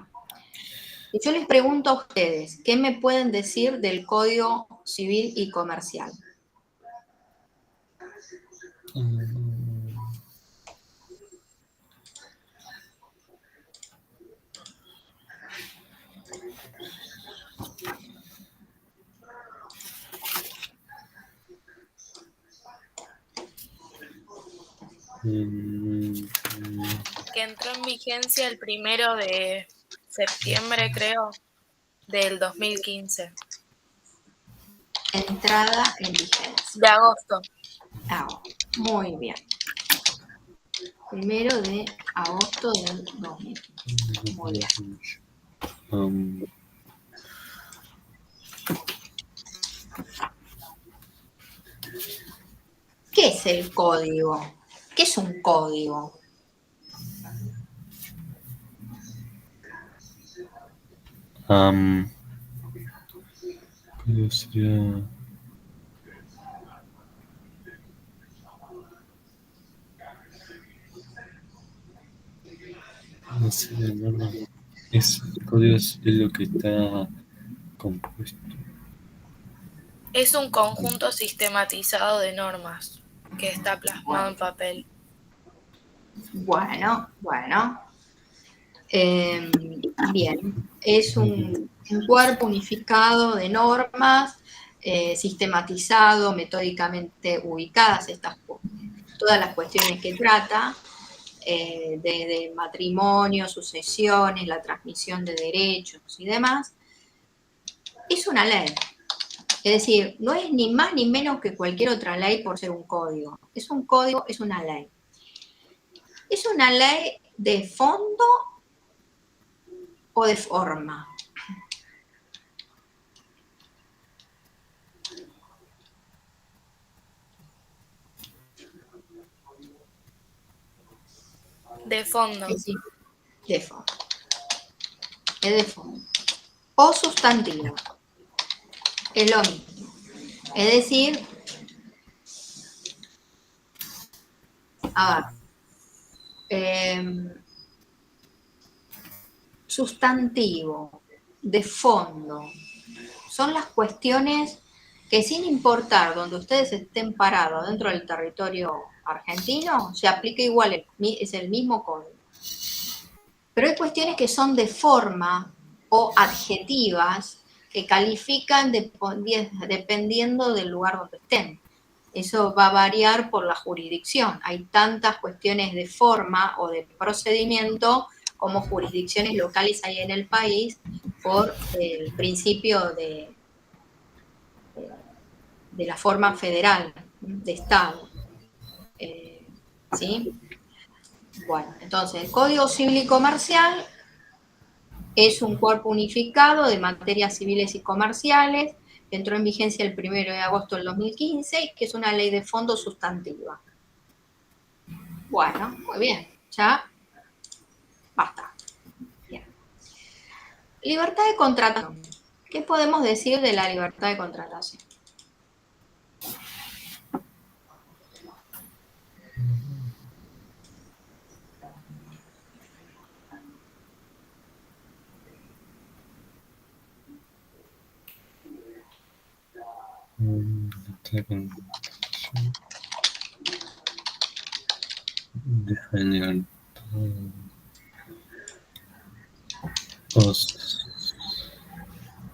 y yo les pregunto a ustedes, ¿qué me pueden decir del Código Civil y Comercial? Que entró en vigencia el 1 de septiembre, creo, del 2015. Entrada en vigencia. De agosto. Muy bien. 1 de agosto del 2015. Muy bien. ¿Qué es el código? ¿Qué es un código? ¿Código sería? No sé, no. El código es lo que está compuesto. Es un conjunto sistematizado de normas que está plasmado en papel. Bueno. Bien. Es un cuerpo unificado de normas, sistematizado, metódicamente ubicadas, todas las cuestiones que trata, de matrimonio, sucesiones, la transmisión de derechos y demás. Es una ley. Es decir, no es ni más ni menos que cualquier otra ley por ser un código. Es un código, es una ley. ¿Es una ley de fondo o de forma? De fondo. Sí, de fondo. Es de fondo. O sustantivo. Es lo mismo. Es decir, sustantivo, de fondo, son las cuestiones que sin importar donde ustedes estén parados dentro del territorio argentino, se aplica igual, es el mismo código. Pero hay cuestiones que son de forma o adjetivas que califican dependiendo del lugar donde estén. Eso va a variar por la jurisdicción. Hay tantas cuestiones de forma o de procedimiento como jurisdicciones locales hay en el país por el principio de la forma federal, de Estado. ¿Sí? Bueno, entonces el Código Civil y Comercial es un cuerpo unificado de materias civiles y comerciales, que entró en vigencia el 1 de agosto del 2015 y que es una ley de fondo sustantiva. Bueno, muy bien, ya basta. Bien. Libertad de contratación. ¿Qué podemos decir de la libertad de contratación?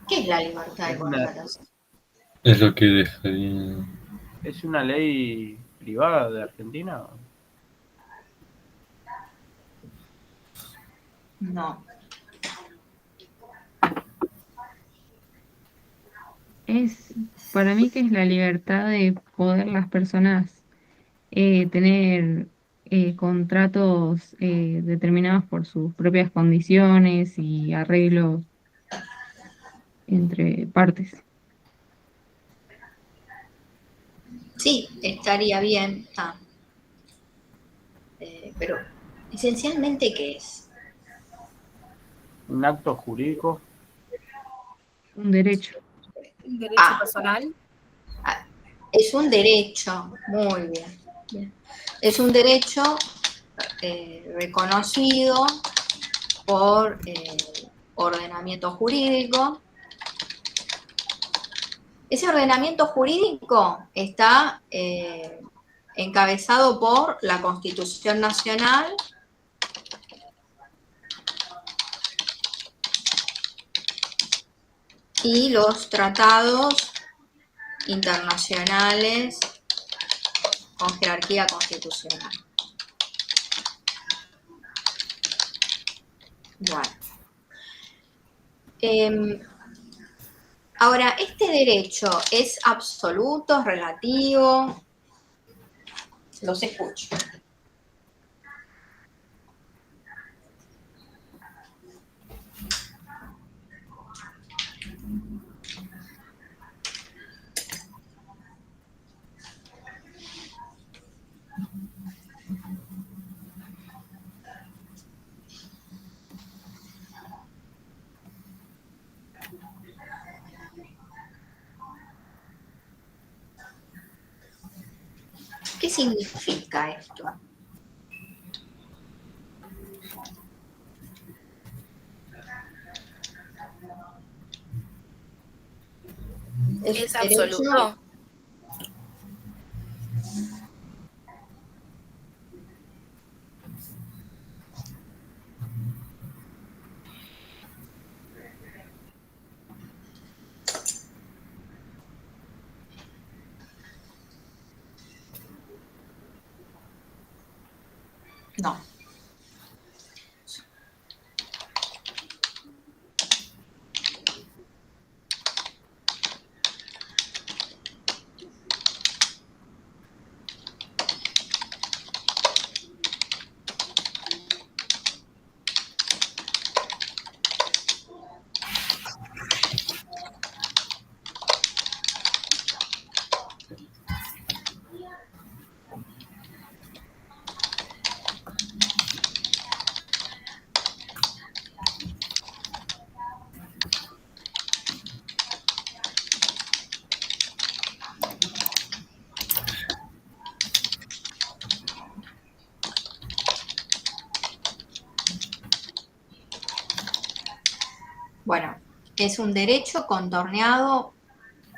¿Qué es la libertad de contratación? Es lo que dejaría. ¿Es una ley privada de Argentina? No. Para mí que es la libertad de poder las personas tener contratos determinados por sus propias condiciones y arreglos entre partes. Sí, estaría bien. Pero, esencialmente, ¿qué es? ¿Un acto jurídico? Un derecho. ¿Un derecho personal? Es un derecho, muy bien. Es un derecho reconocido por ordenamiento jurídico. Ese ordenamiento jurídico está encabezado por la Constitución Nacional y los tratados internacionales con jerarquía constitucional. Bueno. Ahora, ¿este derecho es absoluto, es relativo? Los escucho. ¿Qué significa esto? ¿Es absoluto? No. Bueno, es un derecho contorneado,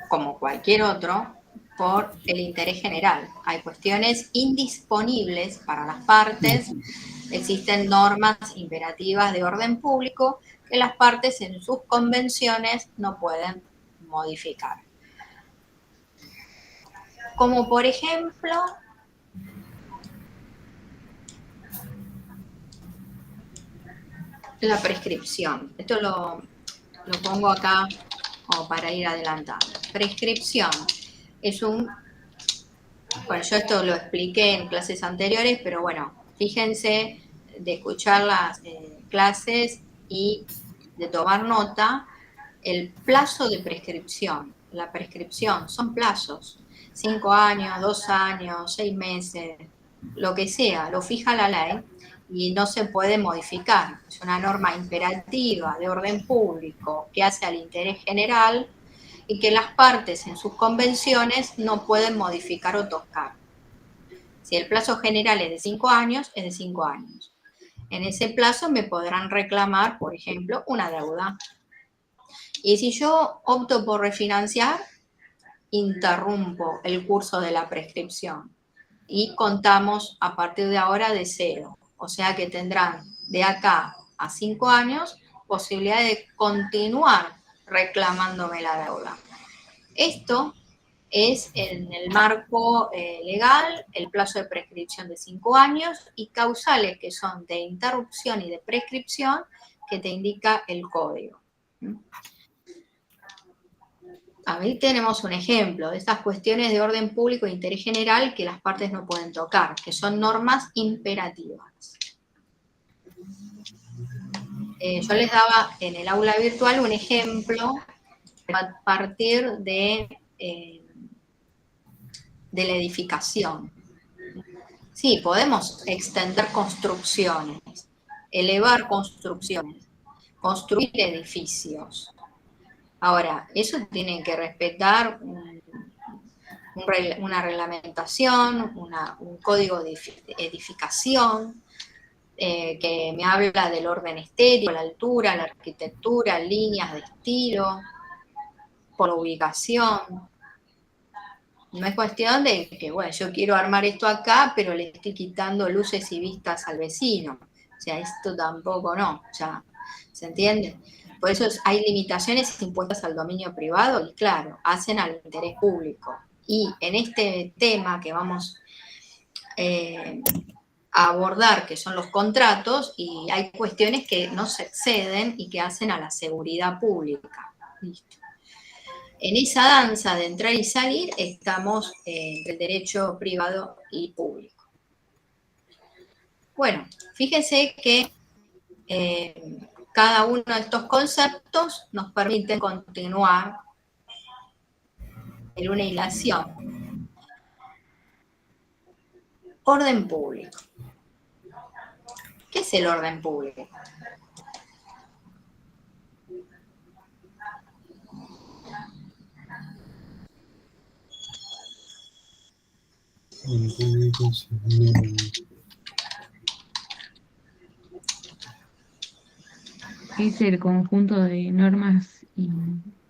como cualquier otro, por el interés general. Hay cuestiones indisponibles para las partes, existen normas imperativas de orden público que las partes en sus convenciones no pueden modificar. Como por ejemplo, la prescripción. Esto lo pongo acá como para ir adelantando. Prescripción es bueno, yo esto lo expliqué en clases anteriores, pero bueno, fíjense de escuchar las clases y de tomar nota, el plazo de prescripción. La prescripción son plazos, 5 años, 2 años, 6 meses, lo que sea, lo fija la ley y no se puede modificar. Es una norma imperativa de orden público que hace al interés general y que las partes en sus convenciones no pueden modificar o tocar. Si el plazo general es de 5 años, es de 5 años. En ese plazo me podrán reclamar, por ejemplo, una deuda. Y si yo opto por refinanciar, interrumpo el curso de la prescripción y contamos a partir de ahora de 0. O sea que tendrán de acá a 5 años posibilidad de continuar reclamándome la deuda. Esto es en el marco legal, el plazo de prescripción de 5 años y causales que son de interrupción y de prescripción que te indica el código. Ahí tenemos un ejemplo de estas cuestiones de orden público e interés general que las partes no pueden tocar, que son normas imperativas. Yo les daba en el aula virtual un ejemplo a partir de la edificación. Sí, podemos extender construcciones, elevar construcciones, construir edificios. Ahora, eso tiene que respetar una reglamentación, un código de edificación que me habla del orden estético, la altura, la arquitectura, líneas de estilo, por ubicación. No es cuestión de que, bueno, yo quiero armar esto acá, pero le estoy quitando luces y vistas al vecino. O sea, esto tampoco no, ya, ¿se entiende? Por eso hay limitaciones impuestas al dominio privado y, claro, hacen al interés público. Y en este tema que vamos a abordar, que son los contratos, y hay cuestiones que no se exceden y que hacen a la seguridad pública. ¿Listo? En esa danza de entrar y salir estamos entre el derecho privado y público. Bueno, fíjense que cada uno de estos conceptos nos permite continuar en una hilación. Orden público. ¿Qué es el orden público? Es el conjunto de normas y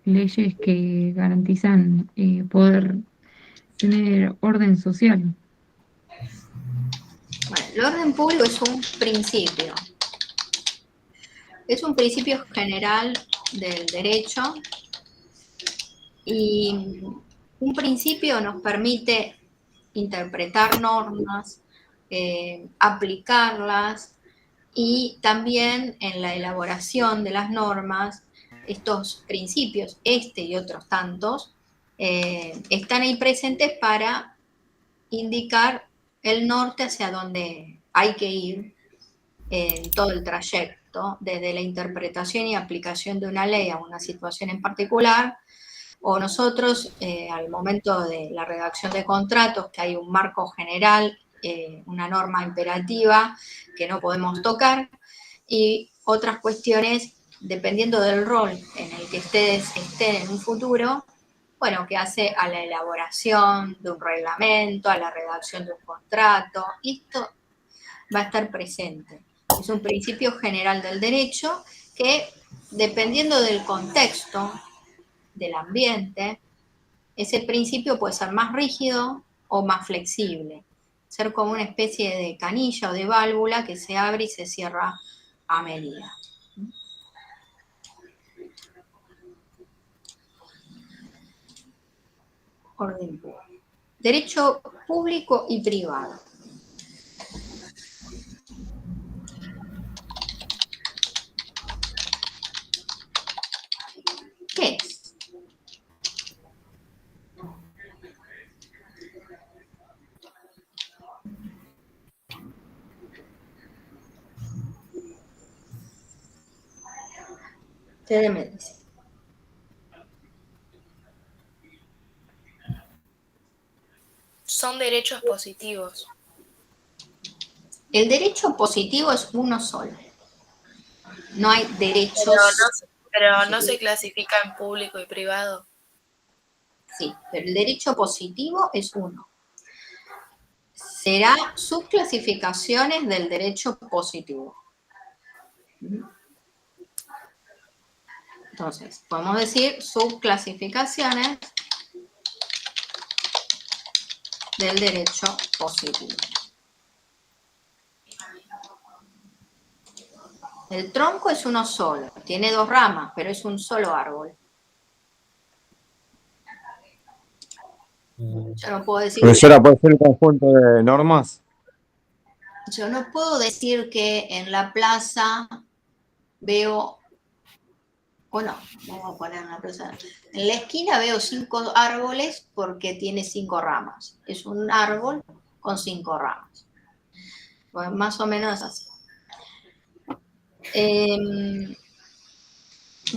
leyes que garantizan poder tener orden social. Bueno, el orden público es un principio. Es un principio general del derecho y un principio nos permite interpretar normas, aplicarlas y también en la elaboración de las normas, estos principios, este y otros tantos, están ahí presentes para indicar el norte hacia donde hay que ir en todo el trayecto, desde la interpretación y aplicación de una ley a una situación en particular, o nosotros al momento de la redacción de contratos, que hay un marco general, una norma imperativa que no podemos tocar, y otras cuestiones, dependiendo del rol en el que ustedes estén en un futuro, bueno, que hace a la elaboración de un reglamento, a la redacción de un contrato, y esto va a estar presente. Es un principio general del derecho que, dependiendo del contexto, del ambiente, ese principio puede ser más rígido o más flexible, ser como una especie de canilla o de válvula que se abre y se cierra a medida. Orden público. Derecho público y privado. ¿Qué es? Ustedes me dicen. Son derechos positivos. El derecho positivo es uno solo. No hay derechos. Pero no se clasifica en público y privado. Sí, pero el derecho positivo es uno. Será subclasificaciones del derecho positivo. Entonces, podemos decir subclasificaciones del derecho positivo. El tronco es uno solo, tiene dos ramas, pero es un solo árbol. Yo no puedo decir... Profesora, ¿puede ser un conjunto de normas? Yo no puedo decir que en la plaza veo... O no, vamos a poner en la plaza. En la esquina veo 5 árboles porque tiene 5 ramas. Es un árbol con 5 ramas. Pues más o menos así.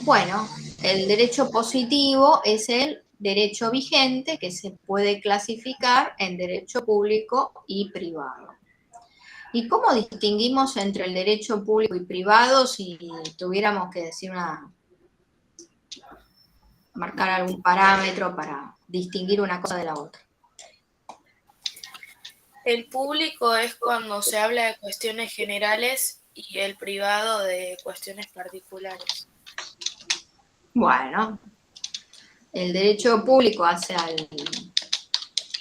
Bueno, el derecho positivo es el derecho vigente que se puede clasificar en derecho público y privado. ¿Y cómo distinguimos entre el derecho público y privado si tuviéramos que decir marcar algún parámetro para distinguir una cosa de la otra? El público es cuando se habla de cuestiones generales y el privado de cuestiones particulares. Bueno, el derecho público hace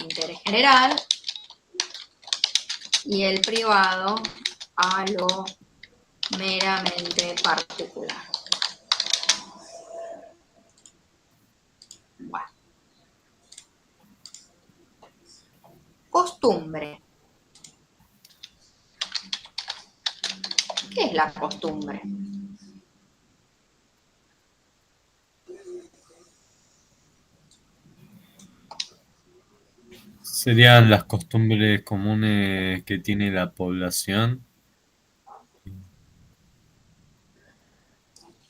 interés general y el privado a lo meramente particular. Bueno. Costumbre. ¿Qué es la costumbre? Serían las costumbres comunes que tiene la población.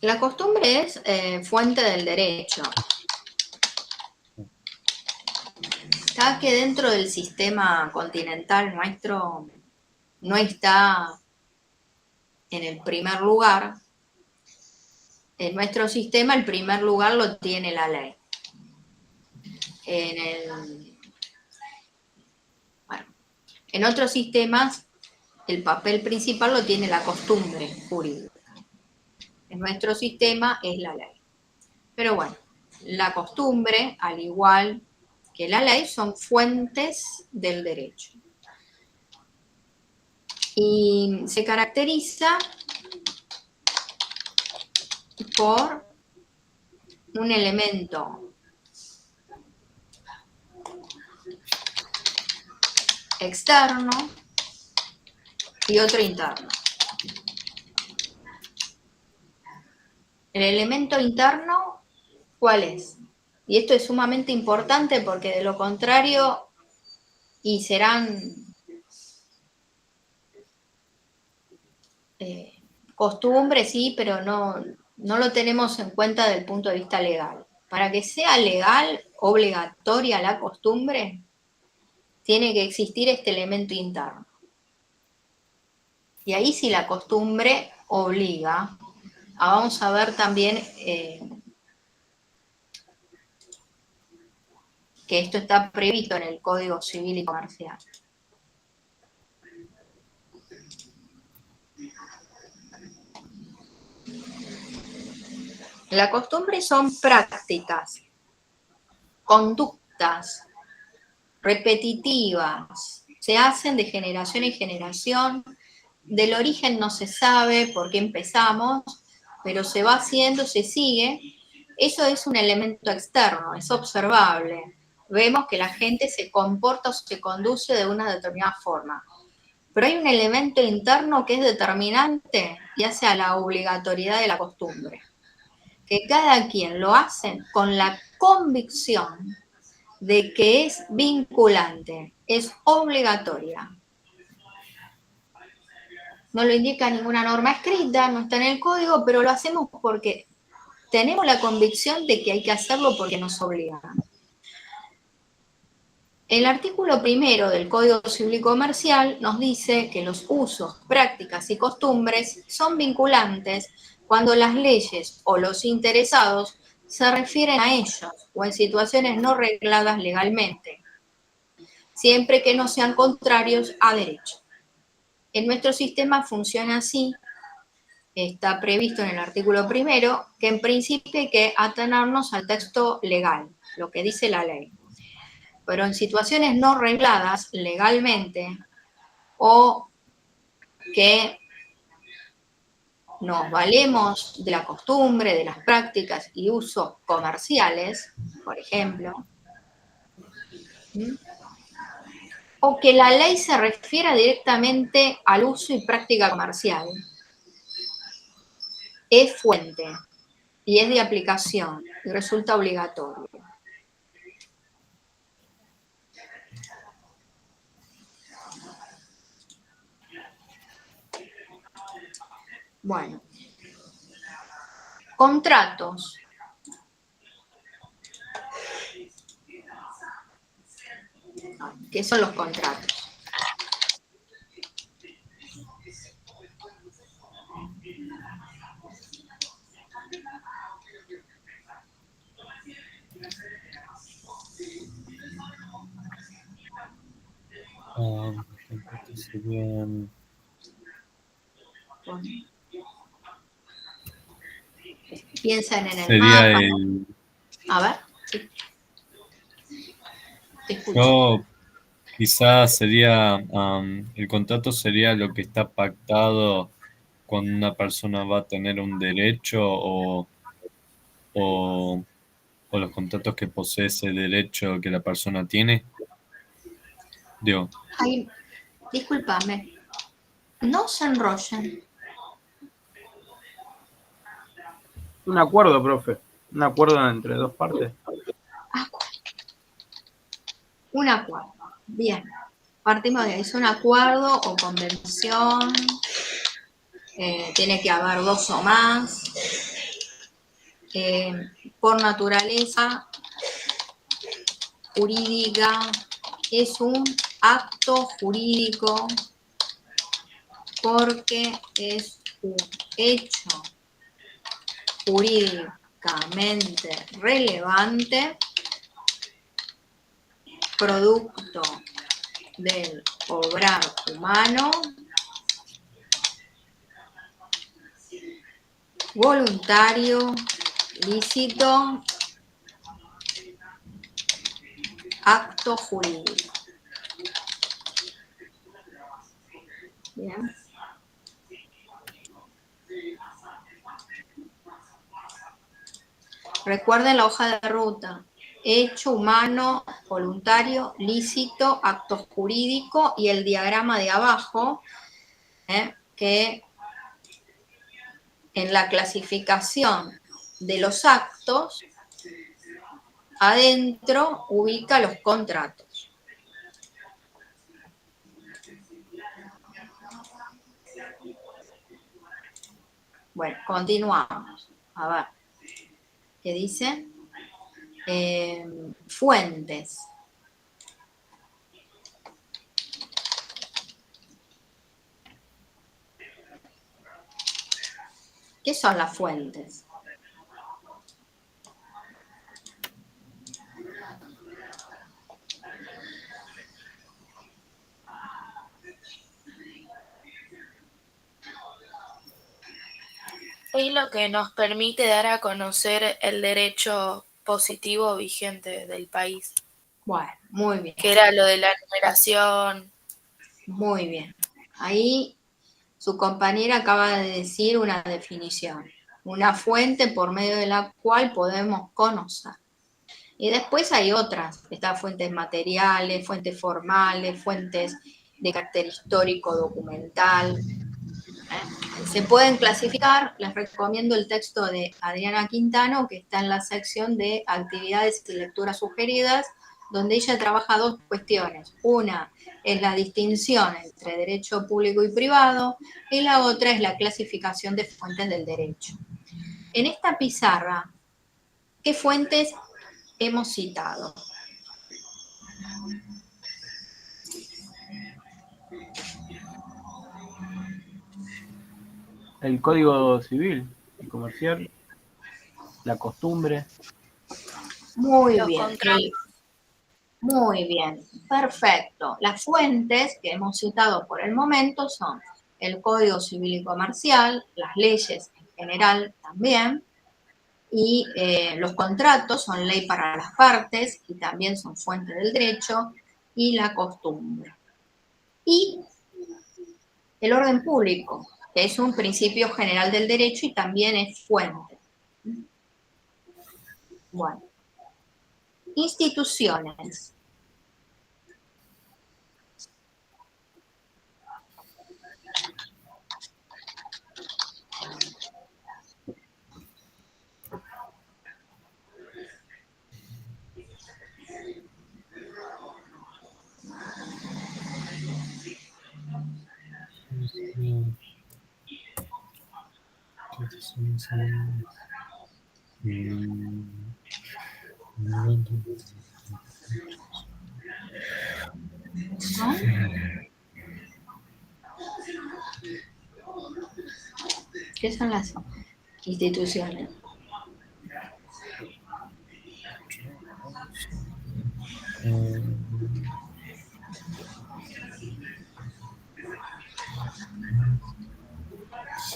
La costumbre es fuente del derecho. Está que dentro del sistema continental nuestro no está en el primer lugar. En nuestro sistema el primer lugar lo tiene la ley. En otros sistemas el papel principal lo tiene la costumbre jurídica. En nuestro sistema es la ley. Pero bueno, la costumbre, al igual que la ley, son fuentes del derecho. Y se caracteriza por un elemento externo y otro interno. El elemento interno, ¿cuál es? Y esto es sumamente importante porque de lo contrario, y serán costumbres, sí, pero no lo tenemos en cuenta desde el punto de vista legal. Para que sea legal, obligatoria la costumbre, tiene que existir este elemento interno. Y ahí sí la costumbre obliga. Vamos a ver también que esto está previsto en el Código Civil y Comercial. La costumbre son prácticas, conductas repetitivas, se hacen de generación en generación, del origen no se sabe por qué empezamos, pero se va haciendo, se sigue. Eso es un elemento externo, es observable. Vemos que la gente se comporta o se conduce de una determinada forma. Pero hay un elemento interno que es determinante y hace a la obligatoriedad de la costumbre. Que cada quien lo hace con la convicción de que es vinculante, es obligatoria. No lo indica ninguna norma escrita, no está en el código, pero lo hacemos porque tenemos la convicción de que hay que hacerlo porque nos obligan. El artículo 1 del Código Civil y Comercial nos dice que los usos, prácticas y costumbres son vinculantes cuando las leyes o los interesados se refieren a ellos o en situaciones no regladas legalmente, siempre que no sean contrarios a derecho. En nuestro sistema funciona así, está previsto en el artículo 1, que en principio hay que atenernos al texto legal, lo que dice la ley. Pero en situaciones no regladas legalmente o que nos valemos de la costumbre, de las prácticas y usos comerciales, por ejemplo, o que la ley se refiera directamente al uso y práctica comercial, es fuente y es de aplicación y resulta obligatorio. Bueno, contratos. ¿Qué son los contratos? Serían... Piensan en el Sería mapa. el... A ver. Sí. Te escucho. Yo quizás sería, el contrato sería lo que está pactado cuando una persona va a tener un derecho o los contratos que posee ese derecho que la persona tiene. Digo, Ay, discúlpame. No se enrollen. Un acuerdo, profe. Un acuerdo entre dos partes. Un acuerdo. Bien. Partimos de ahí. Es un acuerdo o convención. Tiene que haber dos o más. Por naturaleza jurídica es un acto jurídico porque es un hecho jurídicamente relevante producto del obrar humano voluntario, lícito, acto jurídico. Bien. Recuerden la hoja de ruta. Hecho humano, voluntario, lícito, acto jurídico y el diagrama de abajo, que en la clasificación de los actos, adentro ubica los contratos. Bueno, continuamos. A ver, ¿qué dice? Fuentes. ¿Qué son las fuentes? Es lo que nos permite dar a conocer el derecho positivo vigente del país. Bueno, muy bien. Que era lo de la numeración. Muy bien. Ahí su compañera acaba de decir una definición. Una fuente por medio de la cual podemos conocer. Y después hay otras. Están fuentes materiales, fuentes formales, fuentes de carácter histórico, documental. Se pueden clasificar, les recomiendo el texto de Adriana Quintano, que está en la sección de actividades y lecturas sugeridas, donde ella trabaja dos cuestiones. Una es la distinción entre derecho público y privado, y la otra es la clasificación de fuentes del derecho. En esta pizarra, ¿qué fuentes hemos citado? El Código Civil y Comercial, la costumbre. Muy Los bien. contratos. Muy bien, perfecto. Las fuentes que hemos citado por el momento son el Código Civil y Comercial, las leyes en general también, y los contratos son ley para las partes y también son fuente del derecho, y la costumbre. Y el orden público, que es un principio general del derecho y también es fuente. Bueno, instituciones. ¿No? ¿Qué son las instituciones?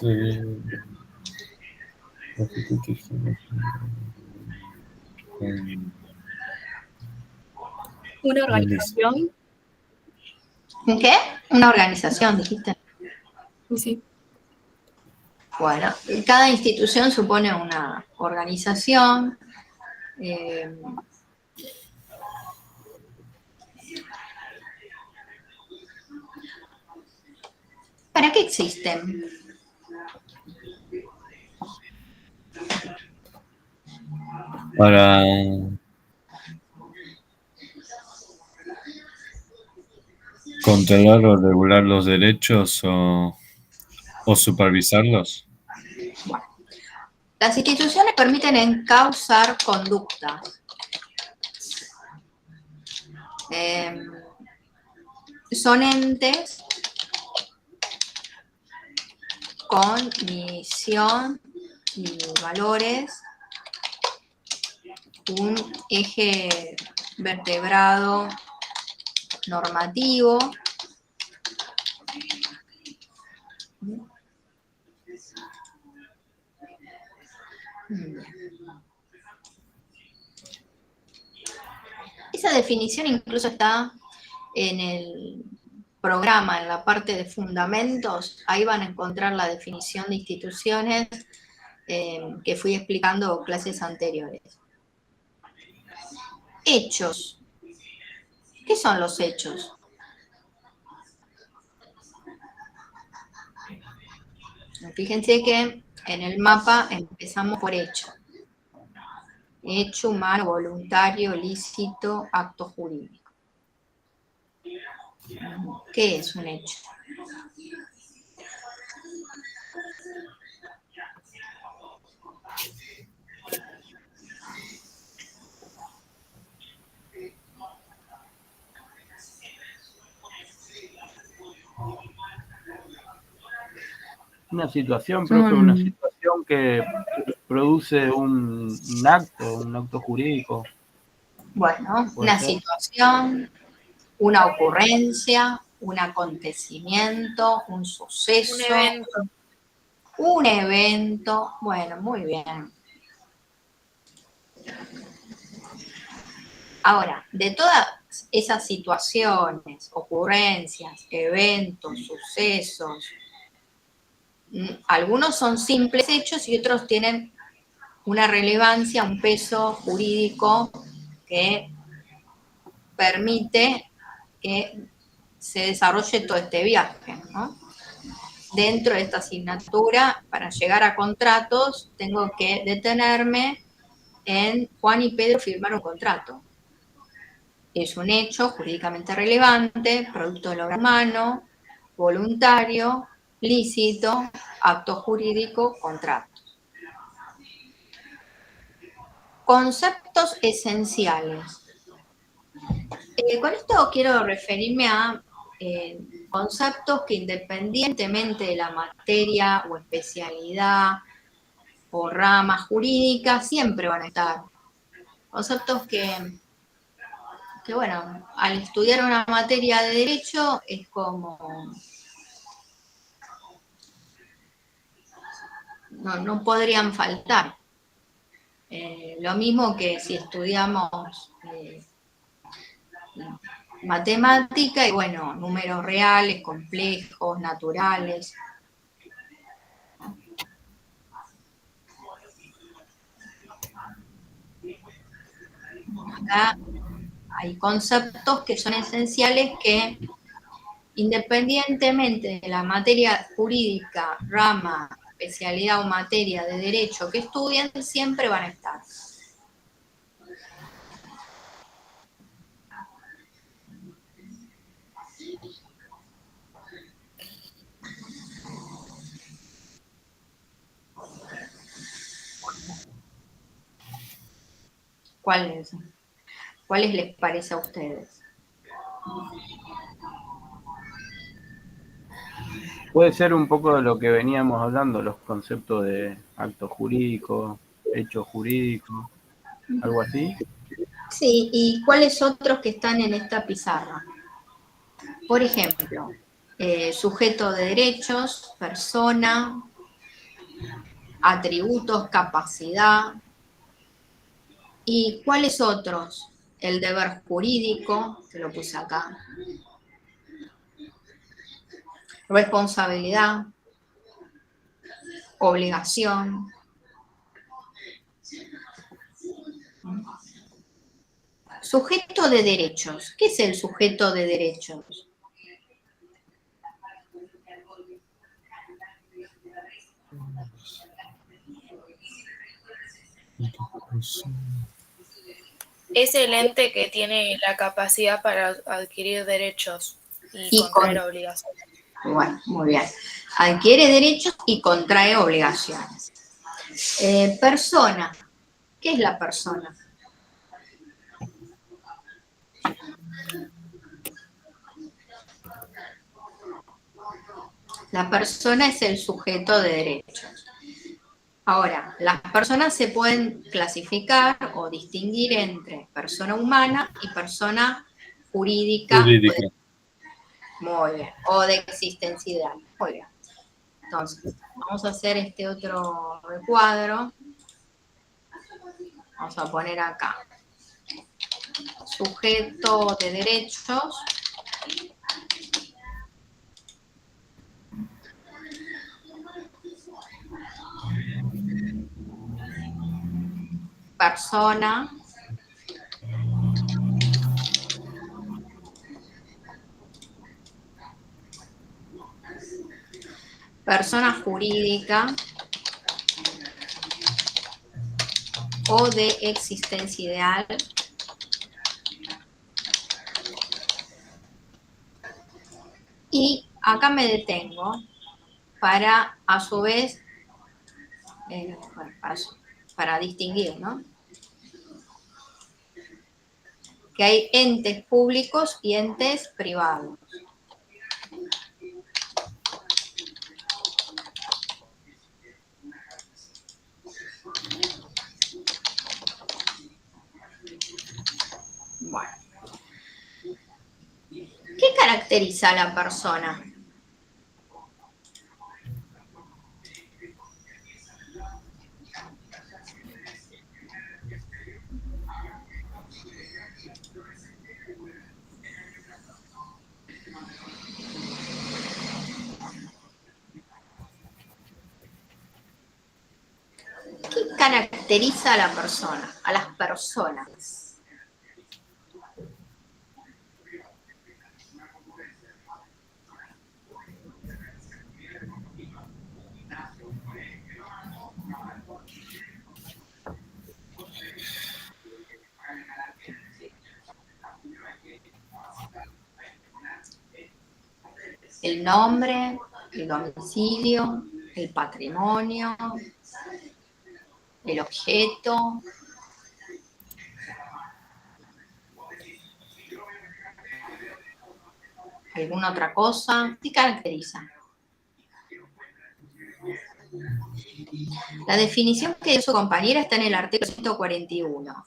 sí. Una organización. ¿Un qué? Una organización, dijiste. Sí. Bueno, cada institución supone una organización. ¿Para qué existen? Para controlar o regular los derechos o supervisarlos. Bueno, las instituciones permiten encauzar conductas. Son entes con misión y valores, un eje vertebrado normativo, esa definición incluso está en el programa, en la parte de fundamentos. Ahí van a encontrar la definición de instituciones que fui explicando clases anteriores. Hechos. ¿Qué son los hechos? Fíjense que en el mapa empezamos por hecho. Hecho humano, voluntario, lícito, acto jurídico. ¿Qué es un hecho? Una situación, profe, una situación que produce un acto jurídico. Bueno, una situación, una ocurrencia, un acontecimiento, un suceso. Un evento. Un evento. Bueno, muy bien. Ahora, de todas esas situaciones, ocurrencias, eventos, sucesos, algunos son simples hechos y otros tienen una relevancia, un peso jurídico que permite que se desarrolle todo este viaje, ¿no? Dentro de esta asignatura, para llegar a contratos, tengo que detenerme en Juan y Pedro firmar un contrato. Es un hecho jurídicamente relevante, producto del obra humano, voluntario, lícito, acto jurídico, contrato. Conceptos esenciales. Con esto quiero referirme a conceptos que independientemente de la materia o especialidad o rama jurídica, siempre van a estar. Conceptos que bueno, al estudiar una materia de derecho es como... no podrían faltar. Lo mismo que si estudiamos matemática y, bueno, números reales, complejos, naturales. Acá hay conceptos que son esenciales que, independientemente de la materia jurídica, rama, especialidad o materia de derecho que estudien, siempre van a estar. ¿Cuáles les parece a ustedes? Puede ser un poco de lo que veníamos hablando, los conceptos de acto jurídico, hecho jurídico, algo así. Sí, ¿y cuáles otros que están en esta pizarra? Por ejemplo, sujeto de derechos, persona, atributos, capacidad. ¿Y cuáles otros? el deber jurídico, que lo puse acá, responsabilidad, obligación, sujeto de derechos. ¿Qué es el sujeto de derechos? Es el ente que tiene la capacidad para adquirir derechos y contraer obligaciones. Bueno, muy bien. Adquiere derechos y contrae obligaciones. Persona. ¿Qué es la persona? La persona es el sujeto de derechos. Ahora, las personas se pueden clasificar o distinguir entre persona humana y persona jurídica. Muy bien. O de existencial. Muy bien. Entonces, vamos a hacer este otro recuadro. Vamos a poner acá. Sujeto de derechos. Persona. Persona jurídica o de existencia ideal. Y acá me detengo para, a su vez, para distinguir, ¿no? Que hay entes públicos y entes privados. Bueno. ¿Qué caracteriza a la persona? ¿Qué caracteriza a la persona, a las personas? El nombre, el domicilio, el patrimonio, el objeto. ¿Alguna otra cosa? ¿Qué caracteriza? La definición que dio su compañera está en el artículo 141.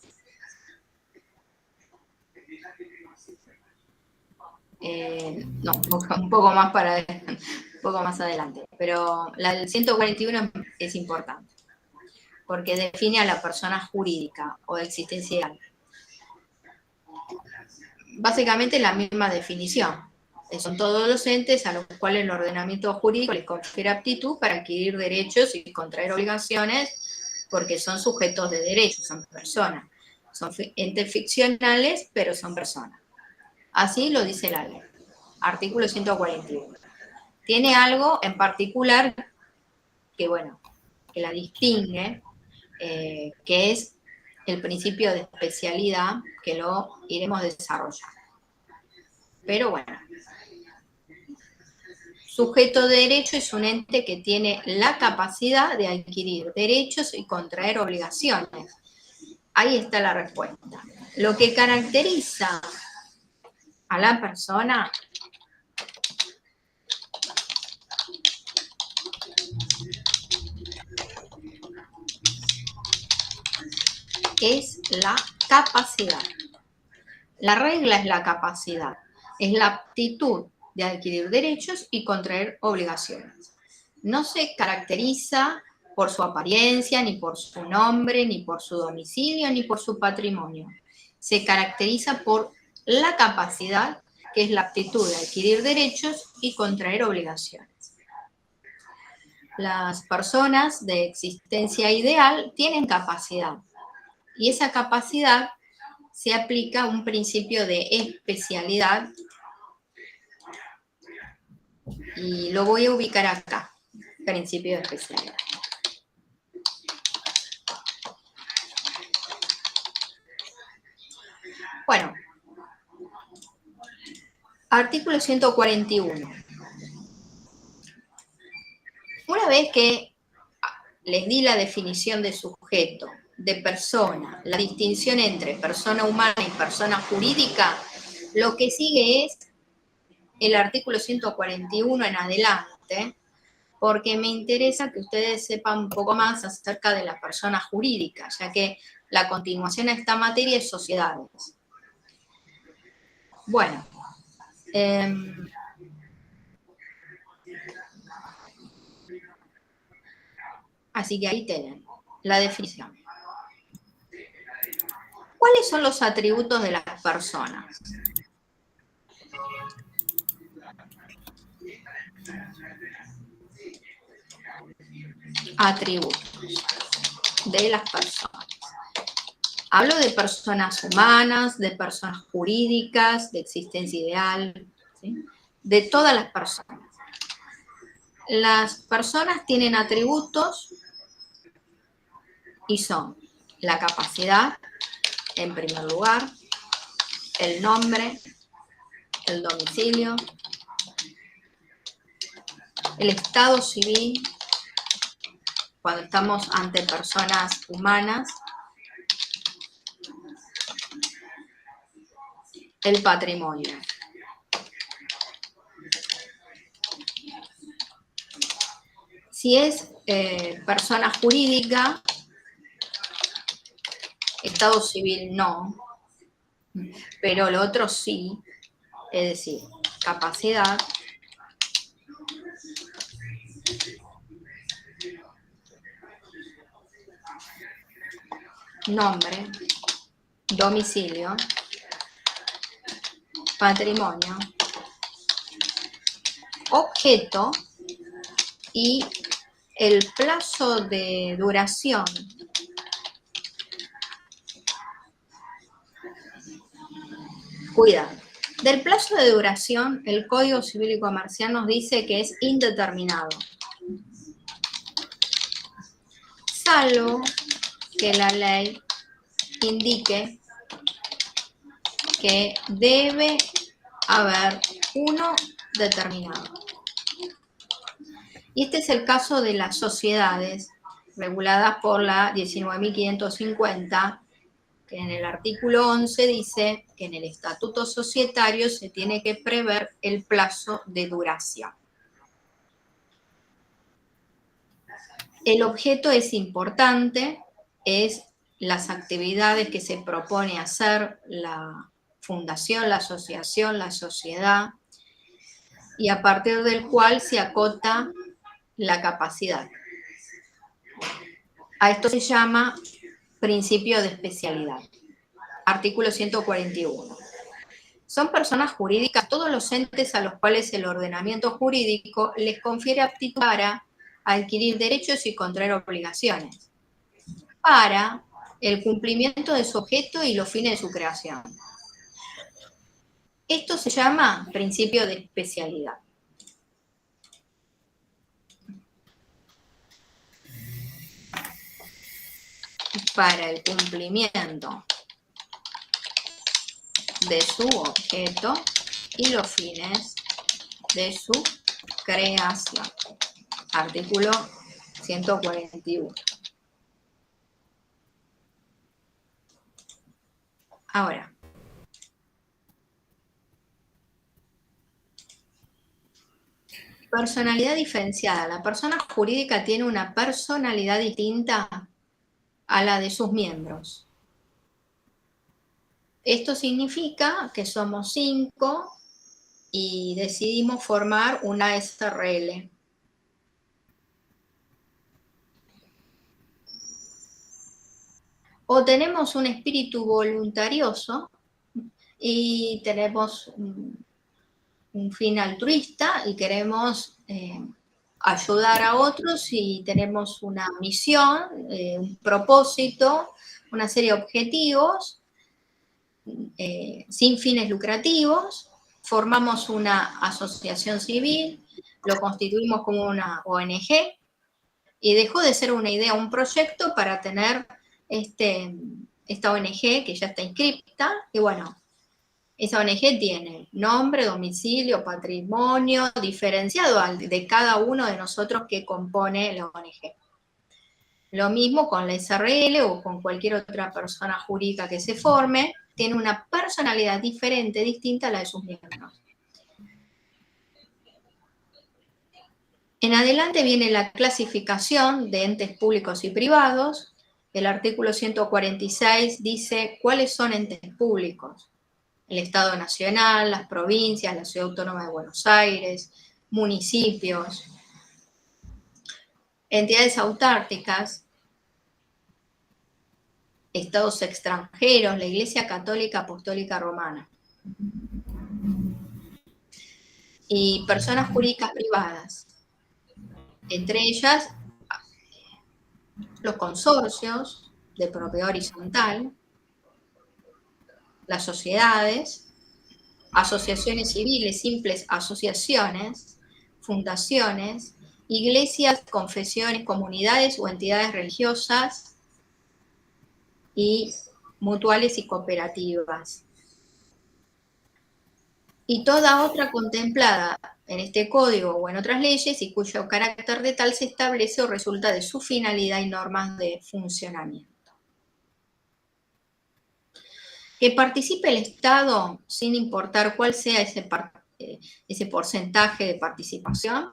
No, un poco más adelante, pero la del 141 es importante, porque define a la persona jurídica o existencial. Básicamente la misma definición. Son todos los entes a los cuales el ordenamiento jurídico les confiere aptitud para adquirir derechos y contraer obligaciones, porque son sujetos de derechos, son personas. Son entes ficcionales, pero son personas. Así lo dice la ley. Artículo 141. Tiene algo en particular que, bueno, que la distingue, que es el principio de especialidad, que lo iremos desarrollando. Pero bueno, sujeto de derecho es un ente que tiene la capacidad de adquirir derechos y contraer obligaciones. Ahí está la respuesta. Lo que caracteriza a la persona es la capacidad. La regla es la capacidad, es la aptitud de adquirir derechos y contraer obligaciones. No se caracteriza por su apariencia, ni por su nombre, ni por su domicilio, ni por su patrimonio. se caracteriza por la capacidad, que es la aptitud de adquirir derechos y contraer obligaciones. Las personas de existencia ideal tienen capacidad, y esa capacidad se aplica a un principio de especialidad, y lo voy a ubicar acá, principio de especialidad. Bueno, artículo 141. Una vez que les di la definición de sujeto, de persona, la distinción entre persona humana y persona jurídica, lo que sigue es el artículo 141 en adelante, porque me interesa que ustedes sepan un poco más acerca de la persona jurídica, ya que la continuación a esta materia es sociedades. Bueno, así que ahí tienen la definición. ¿Cuáles son los atributos de las personas? Atributos de las personas. Hablo de personas humanas, de personas jurídicas, de existencia ideal, ¿sí? De todas las personas. Las personas tienen atributos y son la capacidad, en primer lugar, el nombre, el domicilio, el estado civil, cuando estamos ante personas humanas, el patrimonio. Si es persona jurídica, estado civil no, pero lo otro sí, es decir, capacidad, nombre, domicilio, patrimonio, objeto y el plazo de duración Cuidado. Del plazo de duración, el Código Civil y Comercial nos dice que es indeterminado, salvo que la ley indique que debe haber uno determinado. Y este es el caso de las sociedades reguladas por la 19.550, que en el artículo 11 dice que en el estatuto societario se tiene que prever el plazo de duración. El objeto es importante, es las actividades que se propone hacer la fundación, la asociación, la sociedad, y a partir del cual se acota la capacidad. A esto se llama principio de especialidad. Artículo 141. Son personas jurídicas todos los entes a los cuales el ordenamiento jurídico les confiere aptitud para adquirir derechos y contraer obligaciones, para el cumplimiento de su objeto y los fines de su creación. Esto se llama principio de especialidad. Para el cumplimiento de su objeto y los fines de su creación. Artículo 141. Ahora, personalidad diferenciada. La persona jurídica tiene una personalidad distinta a la de sus miembros. Esto significa que somos 5 y decidimos formar una SRL. O tenemos un espíritu voluntarioso y tenemos un fin altruista y queremos ayudar a otros y tenemos una misión, un propósito, una serie de objetivos sin fines lucrativos, formamos una asociación civil, lo constituimos como una ONG y dejó de ser una idea, un proyecto para tener esta ONG que ya está inscripta y bueno, esa ONG tiene nombre, domicilio, patrimonio, diferenciado de cada uno de nosotros que compone la ONG. Lo mismo con la SRL o con cualquier otra persona jurídica que se forme, tiene una personalidad diferente, distinta a la de sus miembros. En adelante viene la clasificación de entes públicos y privados. El artículo 146 dice cuáles son entes públicos. El Estado Nacional, las provincias, la Ciudad Autónoma de Buenos Aires, municipios, entidades autárquicas, estados extranjeros, la Iglesia Católica Apostólica Romana. Y personas jurídicas privadas. Entre ellas, los consorcios de propiedad horizontal, las sociedades, asociaciones civiles, simples asociaciones, fundaciones, iglesias, confesiones, comunidades o entidades religiosas y mutuales y cooperativas. Y toda otra contemplada en este código o en otras leyes y cuyo carácter de tal se establece o resulta de su finalidad y normas de funcionamiento. Que participe el Estado sin importar cuál sea ese porcentaje de participación,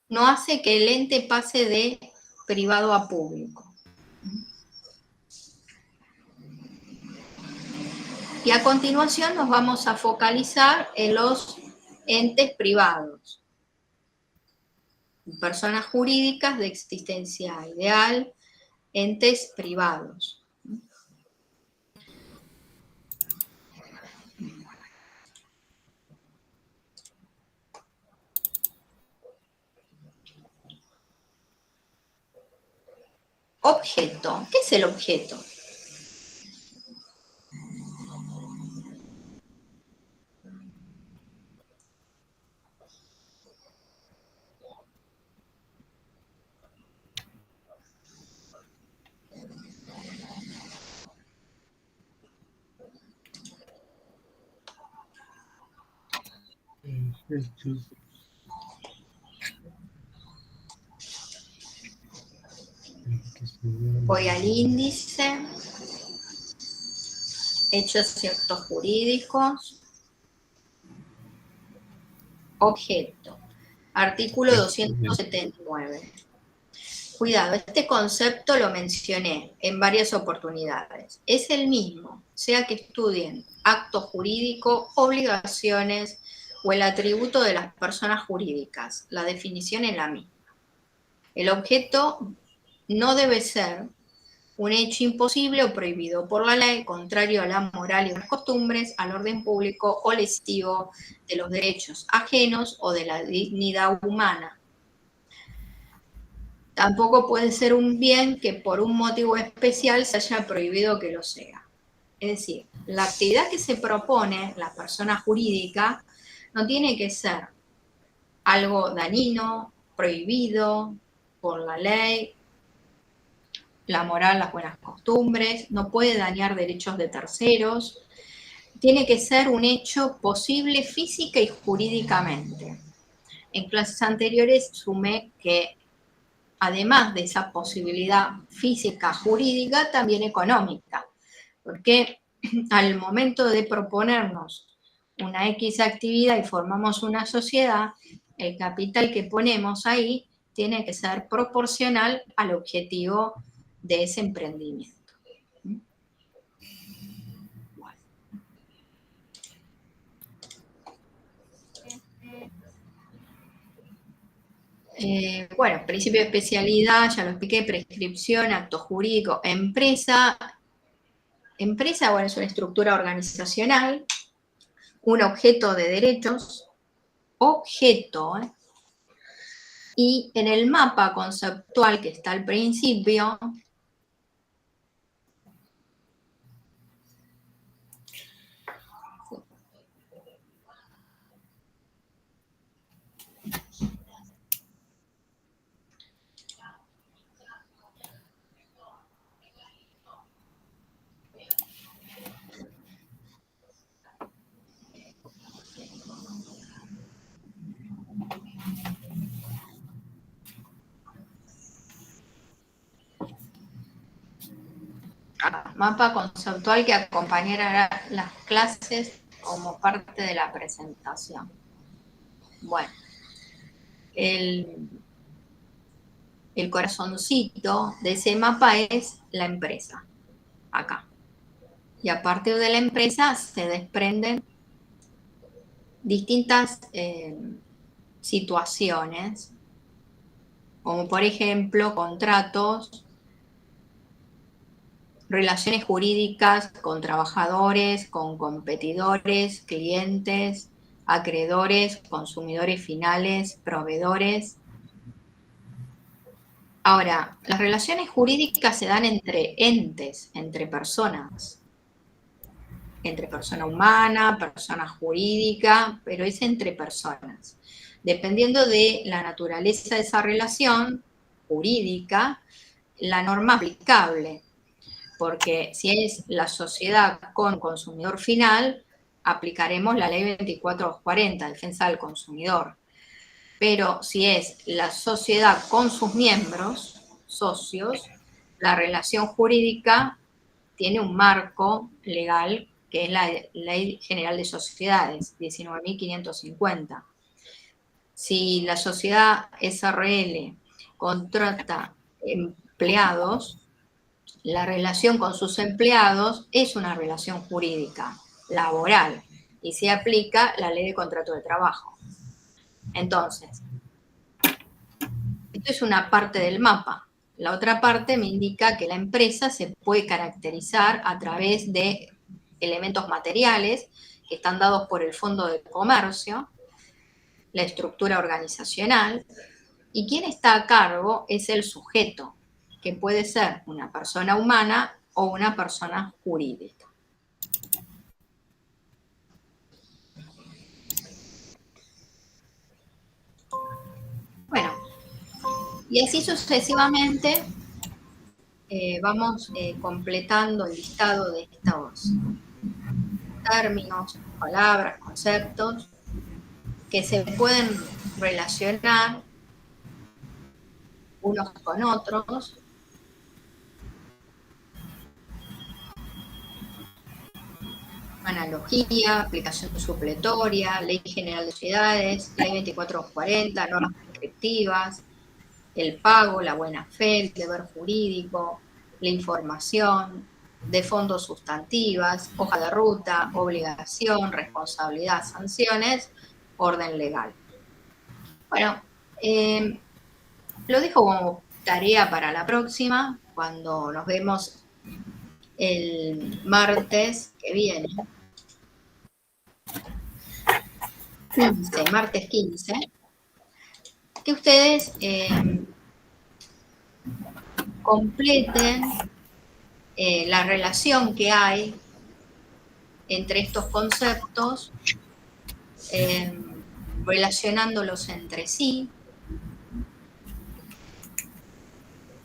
no hace que el ente pase de privado a público. Y a continuación nos vamos a focalizar en los entes privados. Personas jurídicas de existencia ideal, entes privados. Objeto. ¿Qué es el objeto? Voy al índice, hechos y actos jurídicos, objeto, artículo 279. Cuidado, este concepto lo mencioné en varias oportunidades. Es el mismo, sea que estudien acto jurídico, obligaciones o el atributo de las personas jurídicas. La definición es la misma. El objeto no debe ser un hecho imposible o prohibido por la ley, contrario a la moral y las costumbres, al orden público o lesivo de los derechos ajenos o de la dignidad humana. Tampoco puede ser un bien que por un motivo especial se haya prohibido que lo sea. Es decir, la actividad que se propone la persona jurídica no tiene que ser algo dañino, prohibido por la ley, la moral, las buenas costumbres, no puede dañar derechos de terceros, tiene que ser un hecho posible física y jurídicamente. En clases anteriores sumé que además de esa posibilidad física, jurídica, también económica, porque al momento de proponernos una X actividad y formamos una sociedad, el capital que ponemos ahí tiene que ser proporcional al objetivo de ese emprendimiento. Bueno, principio de especialidad, ya lo expliqué, prescripción, acto jurídico, empresa, empresa, bueno, es una estructura organizacional, un objeto de derechos, objeto, y en el mapa conceptual que está al principio, mapa conceptual que acompañará las clases como parte de la presentación. Bueno, el corazoncito de ese mapa es la empresa, acá. Y a partir de la empresa se desprenden distintas situaciones, como por ejemplo contratos, relaciones jurídicas con trabajadores, con competidores, clientes, acreedores, consumidores finales, proveedores. Ahora, las relaciones jurídicas se dan entre entes, entre personas, entre persona humana, persona jurídica, pero es entre personas. Dependiendo de la naturaleza de esa relación jurídica, la norma aplicable, porque si es la sociedad con consumidor final, aplicaremos la ley 2440, defensa del consumidor. Pero si es la sociedad con sus miembros, socios, la relación jurídica tiene un marco legal que es la Ley General de Sociedades, 19.550. Si la sociedad SRL contrata empleados, la relación con sus empleados es una relación jurídica, laboral, y se aplica la ley de contrato de trabajo. Entonces, esto es una parte del mapa. La otra parte me indica que la empresa se puede caracterizar a través de elementos materiales que están dados por el Fondo de Comercio, la estructura organizacional, y quien está a cargo es el sujeto, que puede ser una persona humana o una persona jurídica. Bueno, y así sucesivamente vamos completando el listado de estos términos, palabras, conceptos que se pueden relacionar unos con otros. Analogía, aplicación supletoria, Ley General de Sociedades, Ley 2440, normas prescriptivas, el pago, la buena fe, el deber jurídico, la información, de fondos sustantivas, hoja de ruta, obligación, responsabilidad, sanciones, orden legal. Bueno, lo dejo como tarea para la próxima, cuando nos vemos el martes que viene. 15, martes 15, que ustedes completen la relación que hay entre estos conceptos, relacionándolos entre sí.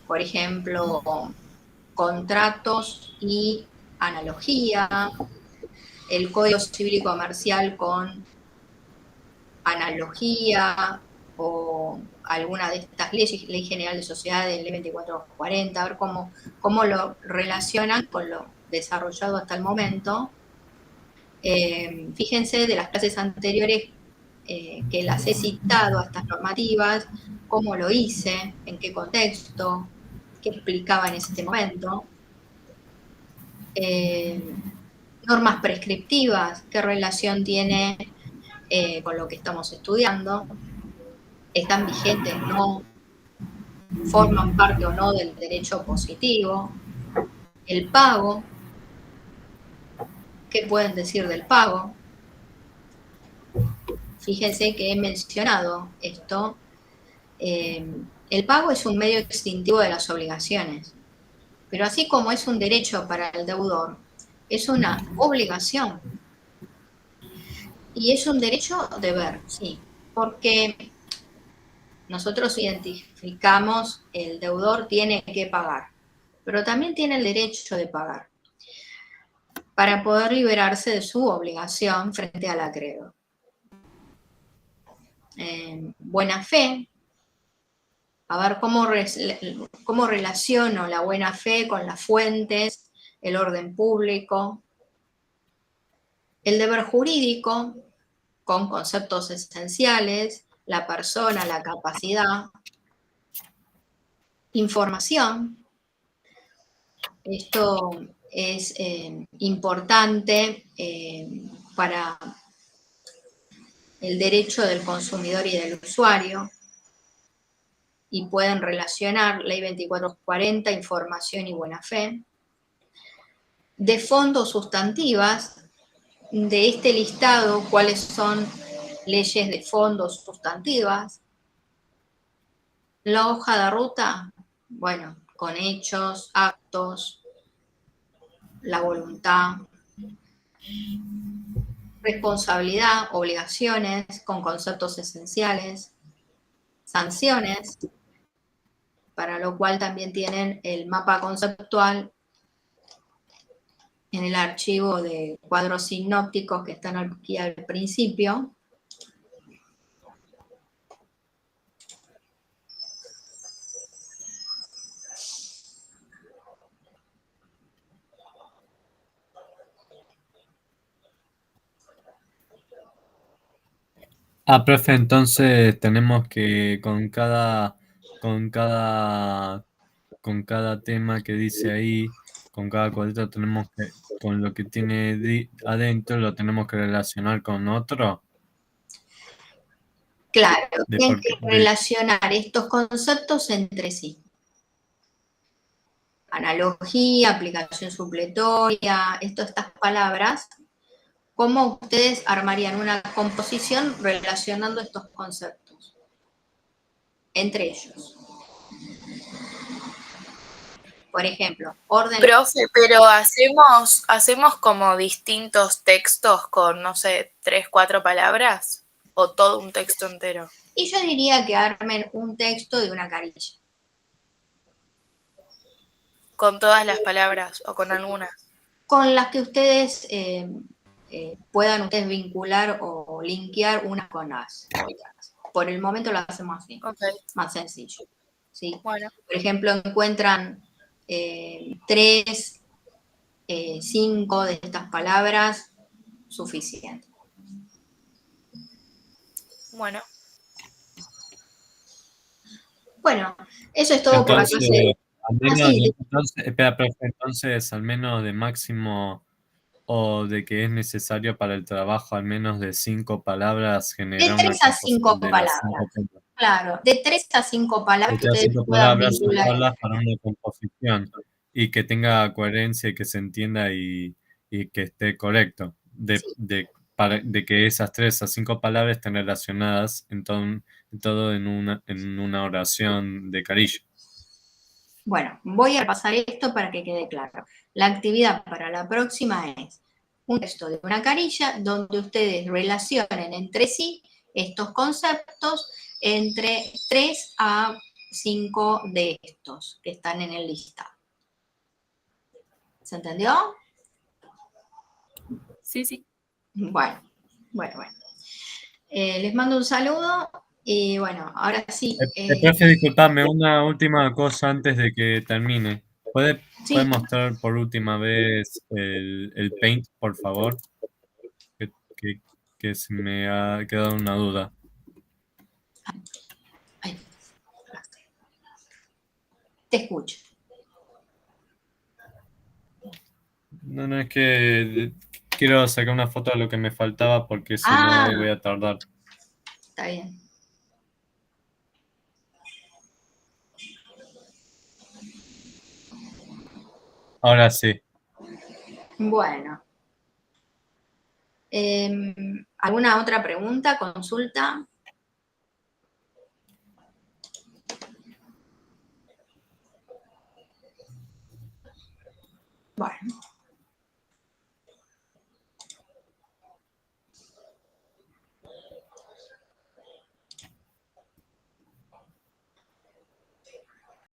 Por ejemplo, contratos y analogía, el Código Civil y Comercial con analogía, o alguna de estas leyes, Ley General de Sociedades, Ley 2440, a ver cómo lo relacionan con lo desarrollado hasta el momento. Fíjense de las clases anteriores que las he citado a estas normativas, cómo lo hice, en qué contexto, qué explicaba en ese momento. Normas prescriptivas, qué relación tiene con lo que estamos estudiando, están vigentes, no forman parte o no del derecho positivo, el pago, ¿Qué pueden decir del pago? Fíjense que he mencionado esto. El pago es un medio extintivo de las obligaciones, pero así como es un derecho para el deudor, es una obligación. Y es un derecho-deber, sí, porque nosotros identificamos el deudor tiene que pagar, pero también tiene el derecho de pagar para poder liberarse de su obligación frente al acreedor. Buena fe, a ver cómo relaciono la buena fe con las fuentes, el orden público, el deber jurídico con conceptos esenciales, la persona, la capacidad, información. Esto es importante para el derecho del consumidor y del usuario, y pueden relacionar Ley 2440, información y buena fe. De fondo sustantivas, de este listado, ¿cuáles son leyes de fondo sustantivas? La hoja de ruta, bueno, con hechos, actos, la voluntad, responsabilidad, obligaciones con conceptos esenciales, sanciones, para lo cual también tienen el mapa conceptual en el archivo de cuadros sinópticos que están aquí al principio. Profe, entonces tenemos que con cada tema que dice ahí, con cada cuadrito tenemos que, con lo que tiene adentro, lo tenemos que relacionar con otro. Claro, De tienen por que qué- de- relacionar estos conceptos entre sí. Analogía, aplicación supletoria, estas palabras, ¿cómo ustedes armarían una composición relacionando estos conceptos entre ellos? Por ejemplo, orden. Profe, pero hacemos como distintos textos con, no sé, 3, 4 palabras o todo un texto entero. Y yo diría que armen un texto de una carilla. Con todas las palabras o con algunas. Con las que ustedes puedan ustedes vincular o linkear unas con las otras. Por el momento lo hacemos así, Okay. más sencillo. ¿Sí? Bueno. Por ejemplo, encuentran 3, 5 de estas palabras, suficiente. Bueno. Bueno, eso es todo por la Entonces, clase. espera, profe, entonces al menos de máximo o de que es necesario para el trabajo al menos de 5 palabras De generar una 3 a 5 composición de las 5 palabras. palabras. Claro, de 3 a 5 palabras que De ustedes 5 puedan palabras, vincular. usarlas para una composición y que tenga coherencia y que se entienda y que esté correcto. De que esas 3 a 5 palabras estén relacionadas en todo en una oración de Carillo. Bueno, voy a pasar esto para que quede claro. La actividad para la próxima es un texto de una carilla donde ustedes relacionen entre sí estos conceptos entre 3 a 5 de estos que están en el listado. ¿Se entendió? Sí, sí. Bueno. Les mando un saludo y bueno, ahora sí. Profe, disculpame, una última cosa antes de que termine. ¿Puede mostrar por última vez el Paint, por favor? Que se me ha quedado una duda. Te escucho. No, es que quiero sacar una foto de lo que me faltaba porque si no voy a tardar. Está bien. Ahora sí. Bueno. ¿Alguna otra pregunta, consulta? Bueno.